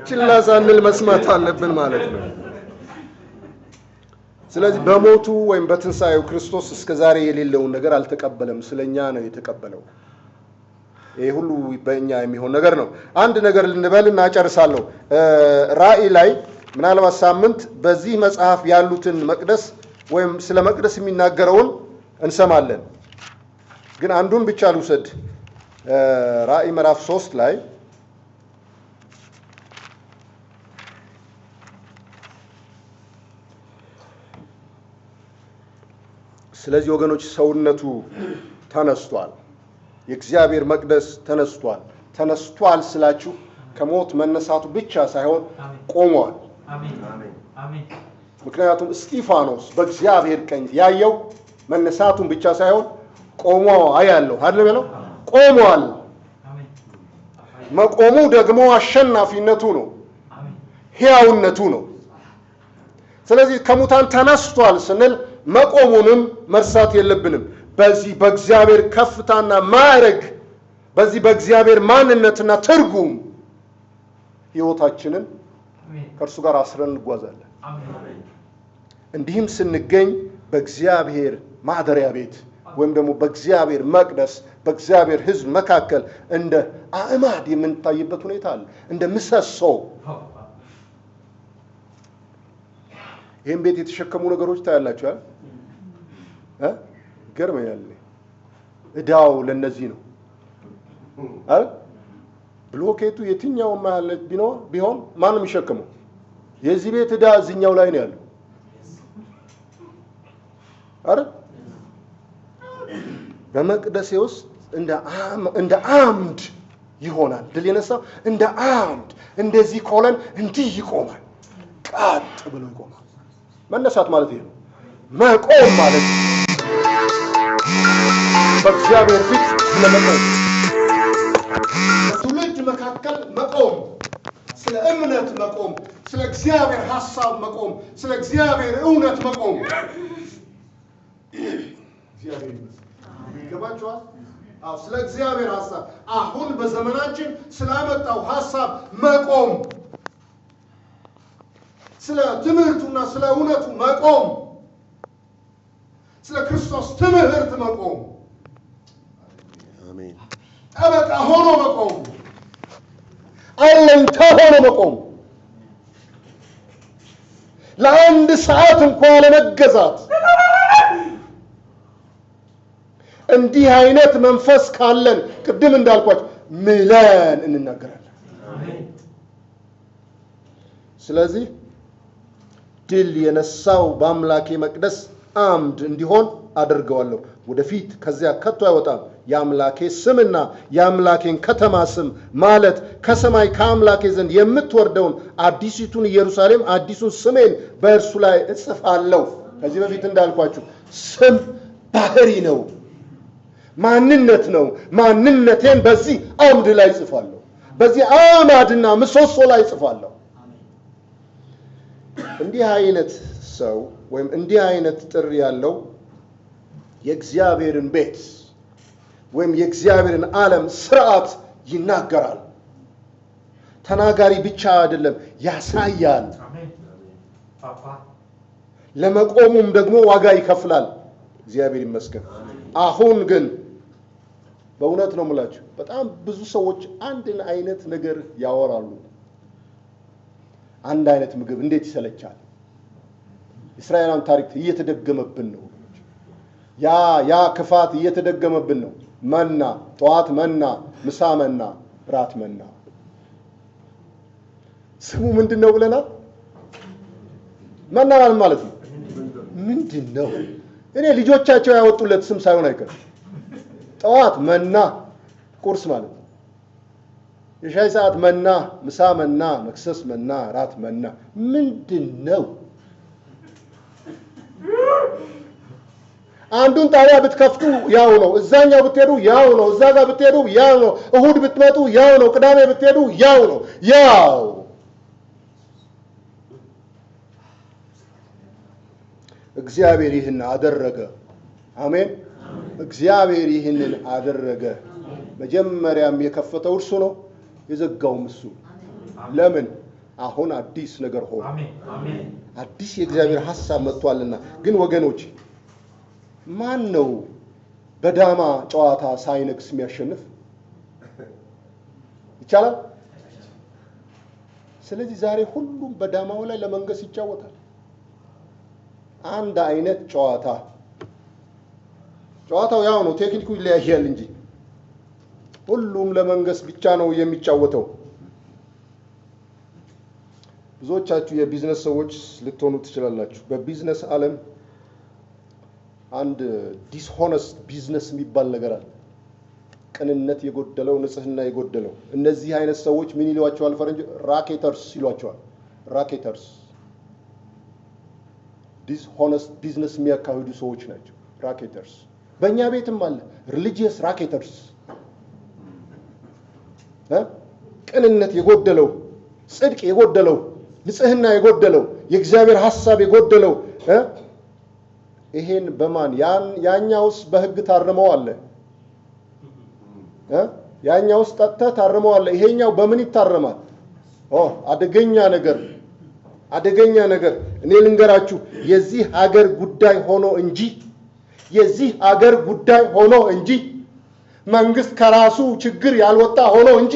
ችላ ሳንል መስማት አለብን ማለት ነው። ስለዚህ በሞቱ ወይም በትንሳኤው ክርስቶስ እስከዛሬ የሌለውን ነገር አልተቀበለም። ስለኛ ነው የተቀበለው። ይሄ ሁሉ በእኛ የሚሆን ነገር ነው። አንድ ነገር ልንበልና አጨርሳለሁ። ራእይ ላይ ምናልባት ሳምንት በዚህ መጽሐፍ ያሉትን መቅደስ ወይም ስለ መቅደስ የሚናገረውን እንሰማለን። ግን አንዱን ብቻ ልውሰድ። ራእይ ምዕራፍ 3 ላይ ስለዚህ ወገኖች ሰውነቱ ተነስቷል። የእግዚአብሔር መቅደስ ተነስቷል። ተነስቷል ስላችሁ ከሞት መነሳቱ ብቻ ሳይሆን ቆሟል። ምክንያቱም እስጢፋኖስ በእግዚአብሔር ቀኝ ያየው መነሳቱን ብቻ ሳይሆን ቆሞ አያለው አይደል ያለው? ቆሟል። መቆሙ ደግሞ አሸናፊነቱ ነው፣ ሕያውነቱ ነው። ስለዚህ ከሙታን ተነስቷል ስንል መቆሙንም መርሳት የለብንም። በዚህ በእግዚአብሔር ከፍታና ማዕረግ፣ በዚህ በእግዚአብሔር ማንነትና ትርጉም ሕይወታችንን ከእርሱ ጋር አስረን እንጓዛለን። እንዲህም ስንገኝ በእግዚአብሔር ማደሪያ ቤት ወይም ደግሞ በእግዚአብሔር መቅደስ በእግዚአብሔር ሕዝብ መካከል እንደ አዕማድ የምንታይበት ሁኔታ አለ። እንደ ምሰሶ ይህን ቤት የተሸከሙ ነገሮች ታያላችሁ አይደል? ይገርመኛል። እዳው ለነዚህ ነው አይደል? ብሎኬቱ የትኛውም ያለ ቢሆን ማንም ይሸከመው። የዚህ ቤት እዳ እዚህኛው ላይ ነው ያለው አይደል? በመቅደሴ ውስጥ እንደ አምድ ይሆናል። ድል የነሳው እንደ አምድ እንደዚህ ኮለን እንዲህ ይቆማል። ቀጥ ብሎ ይቆማል። መነሳት ማለት ይሄ ነው። መቆም ማለት በእግዚአብሔር ፊት ለመቆም በትውልድ መካከል መቆም፣ ስለ እምነት መቆም፣ ስለ እግዚአብሔር ሐሳብ መቆም፣ ስለ እግዚአብሔር እውነት መቆም። እግዚአብሔር ይገባችኋል? አዎ፣ ስለ እግዚአብሔር ሐሳብ አሁን በዘመናችን ስላመጣው ሐሳብ መቆም፣ ስለ ትምህርቱና ስለ እውነቱ መቆም፣ ስለ ክርስቶስ ትምህርት መቆም፣ አሜን። ጠበቃ ሆኖ መቆም፣ አለኝታ ሆኖ መቆም፣ ለአንድ ሰዓት እንኳን ለመገዛት። እንዲህ አይነት መንፈስ ካለን ቅድም እንዳልኳችሁ ምለን እንናገራለን። ስለዚህ ድል የነሳው በአምላኬ መቅደስ አምድ እንዲሆን አደርገዋለሁ። ወደፊት ከዚያ ከቶ አይወጣም። የአምላኬ ስምና የአምላኬን ከተማ ስም ማለት ከሰማይ ከአምላኬ ዘንድ የምትወርደውን አዲሲቱን ኢየሩሳሌም አዲሱን ስሜን በእርሱ ላይ እጽፋለሁ። ከዚህ በፊት እንዳልኳችሁ ስም ባህሪ ነው፣ ማንነት ነው። ማንነቴን በዚህ አምድ ላይ እጽፋለሁ፣ በዚህ አዕማድና ምሰሶ ላይ እጽፋለሁ። እንዲህ አይነት ሰው ወይም እንዲህ አይነት ጥሪ ያለው የእግዚአብሔርን ቤት ወይም የእግዚአብሔርን ዓለም ስርዓት ይናገራል። ተናጋሪ ብቻ አይደለም፣ ያሳያል። ለመቆሙም ደግሞ ዋጋ ይከፍላል። እግዚአብሔር ይመስገን። አሁን ግን በእውነት ነው የምላችሁ፣ በጣም ብዙ ሰዎች አንድን አይነት ነገር ያወራሉ። አንድ አይነት ምግብ እንዴት ይሰለቻል። እስራኤላውያን ታሪክ እየተደገመብን ነው። ያ ክፋት እየተደገመብን ነው። መና፣ ጠዋት መና፣ ምሳ መና፣ ራት መና። ስሙ ምንድን ነው ብለናል? መና ማለት ነው ምንድን ነው? እኔ ልጆቻቸው ያወጡለት ስም ሳይሆን አይቀርም። ጠዋት መና ቁርስ ማለት ነው። የሻይ ሰዓት መና፣ ምሳ መና፣ መክሰስ መና፣ ራት መና። ምንድን ነው? አንዱን ጣቢያ ብትከፍቱ ያው ነው፣ እዛኛው ብትሄዱ ያው ነው፣ እዛ ጋር ብትሄዱ ያው ነው፣ እሁድ ብትመጡ ያው ነው፣ ቅዳሜ ብትሄዱ ያው ነው። ያው እግዚአብሔር ይህን አደረገ። አሜን። እግዚአብሔር ይህንን አደረገ። መጀመሪያም የከፈተው እርሱ ነው፣ የዘጋውም እሱ። ለምን? አሁን አዲስ ነገር ሆነ። አዲስ የእግዚአብሔር ሐሳብ መጥቷልና። ግን ወገኖች ማን ነው በዳማ ጨዋታ ሳይነግስ የሚያሸንፍ? ይቻላል? ስለዚህ ዛሬ ሁሉም በዳማው ላይ ለመንገስ ይጫወታል። አንድ አይነት ጨዋታው ያው ነው፣ ቴክኒኩ ይለያያል እንጂ ሁሉም ለመንገስ ብቻ ነው የሚጫወተው። ብዙዎቻችሁ የቢዝነስ ሰዎች ልትሆኑ ትችላላችሁ። በቢዝነስ ዓለም አንድ ዲስሆነስት ቢዝነስ የሚባል ነገር አለ። ቅንነት የጎደለው፣ ንጽህና የጎደለው። እነዚህ አይነት ሰዎች ምን ይሏቸዋል ፈረንጅ? ራኬተርስ ይሏቸዋል። ራኬተርስ ዲስሆነስት ቢዝነስ የሚያካሂዱ ሰዎች ናቸው ራኬተርስ። በእኛ ቤትም አለ ሪሊጂየስ ራኬተርስ። ቅንነት የጎደለው፣ ጽድቅ የጎደለው፣ ንጽህና የጎደለው፣ የእግዚአብሔር ሐሳብ የጎደለው። ይሄን በማን ያኛውስ በሕግ ታርመው አለ። ያኛውስ ጠጥተህ ታርመው አለ። ይሄኛው በምን ይታረማል? አደገኛ ነገር እኔ ልንገራችሁ የዚህ ሀገር ጉዳይ ሆኖ እንጂ መንግስት ከራሱ ችግር ያልወጣ ሆኖ እንጂ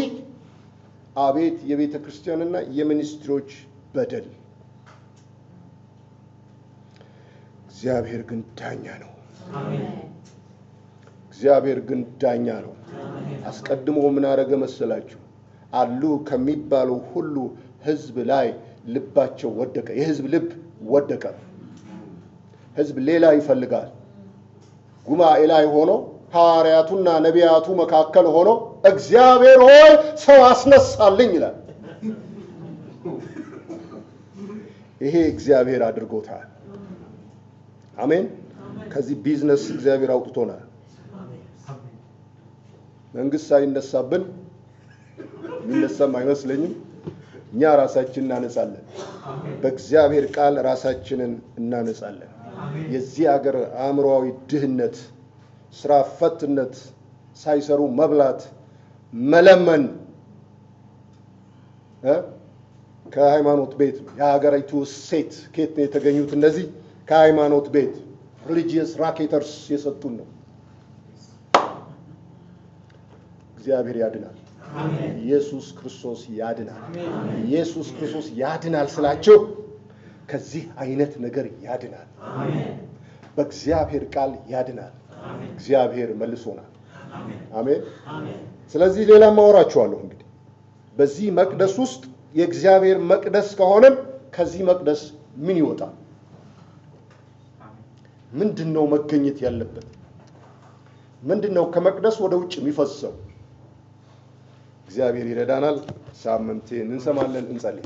አቤት የቤተ ክርስቲያንና የሚኒስትሮች በደል እግዚአብሔር ግን ዳኛ ነው አስቀድሞ ምን አረገ መሰላችሁ አሉ ከሚባለው ሁሉ ህዝብ ላይ ልባቸው ወደቀ የህዝብ ልብ ወደቀ ህዝብ ሌላ ይፈልጋል ጉባኤ ላይ ሆኖ ሐዋርያቱና ነቢያቱ መካከል ሆኖ እግዚአብሔር ሆይ ሰው አስነሳልኝ ይላል ይሄ እግዚአብሔር አድርጎታል አሜን ከዚህ ቢዝነስ እግዚአብሔር አውጥቶናል መንግስት ሳይነሳብን ምንነሳም አይመስለኝም እኛ ራሳችንን እናነጻለን በእግዚአብሔር ቃል ራሳችንን እናነጻለን የዚህ ሀገር አእምሮአዊ ድህነት ስራ ፈትነት ሳይሰሩ መብላት መለመን ከሃይማኖት ቤት የሀገሪቱ ሴት ከየት ነው የተገኙት እነዚህ ከሃይማኖት ቤት ሪሊጂየስ ራኬተርስ የሰጡን ነው እግዚአብሔር ያድናል ኢየሱስ ክርስቶስ ያድናል ስላችሁ ከዚህ አይነት ነገር ያድናል በእግዚአብሔር ቃል ያድናል እግዚአብሔር መልሶናል አሜን ስለዚህ ሌላ ማወራችኋለሁ እንግዲህ በዚህ መቅደስ ውስጥ የእግዚአብሔር መቅደስ ከሆነ ከዚህ መቅደስ ምን ይወጣል ምንድነው መገኘት ያለበት ምንድነው ከመቅደስ ወደ ውጭ የሚፈሰው እግዚአብሔር ይረዳናል ሳምንት እንሰማለን እንጸልይ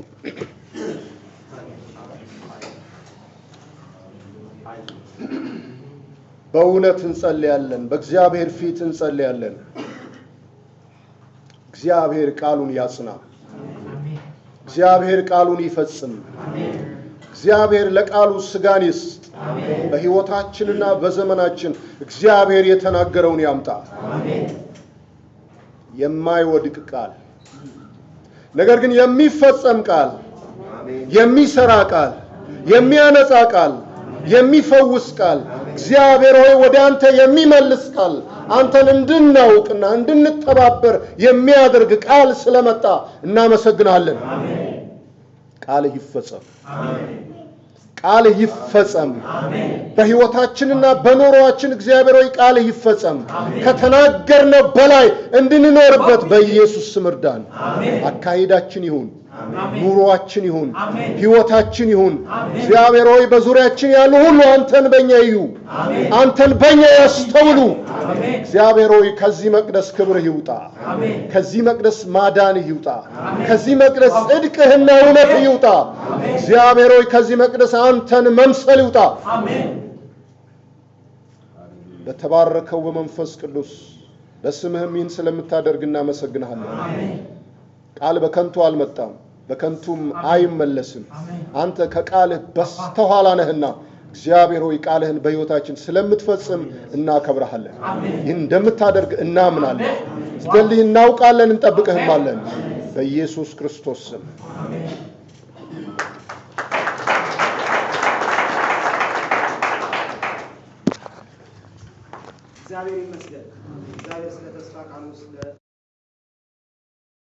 በእውነት እንጸልያለን በእግዚአብሔር ፊት እንጸልያለን እግዚአብሔር ቃሉን ያጽና እግዚአብሔር ቃሉን ይፈጽም እግዚአብሔር ለቃሉ ስጋን ይስጥ በህይወታችንና በዘመናችን እግዚአብሔር የተናገረውን ያምጣ የማይወድቅ ቃል ነገር ግን የሚፈጸም ቃል የሚሰራ ቃል የሚያነጻ ቃል የሚፈውስ ቃል እግዚአብሔር ሆይ ወደ አንተ የሚመልስ ቃል አንተን እንድናውቅና እንድንተባበር የሚያደርግ ቃል ስለመጣ እናመሰግናለን ቃል ይፈጸም በህይወታችንና በኖሯችን እግዚአብሔር ሆይ ቃል ይፈጸም ከተናገርነው በላይ እንድንኖርበት በኢየሱስ ስም እርዳን አካሄዳችን ይሁን ኑሮአችን ይሁን ህይወታችን ይሁን እግዚአብሔር ሆይ በዙሪያችን ያሉ ሁሉ አንተን በእኛ ይዩ አንተን በእኛ ያስተውሉ እግዚአብሔር ሆይ ከዚህ መቅደስ ክብርህ ይውጣ ከዚህ መቅደስ ማዳንህ ይውጣ ከዚህ መቅደስ ጽድቅህና እውነትህ ይውጣ እግዚአብሔር ሆይ ከዚህ መቅደስ አንተን መምሰል ይውጣ በተባረከው በመንፈስ ቅዱስ በስምህም ይህን ስለምታደርግ እናመሰግንሃለን ቃል በከንቱ አልመጣም በከንቱም አይመለስም አንተ ከቃልህ በስተኋላ ነህና እግዚአብሔር ሆይ ቃልህን በሕይወታችን ስለምትፈጽም እናከብርሃለን ይህን እንደምታደርግ እናምናለን ስለዚህ እናውቃለን እንጠብቅህማለን በኢየሱስ ክርስቶስ ስም እግዚአብሔር ይመስገን እግዚአብሔር ስለ ተስፋ ቃሉ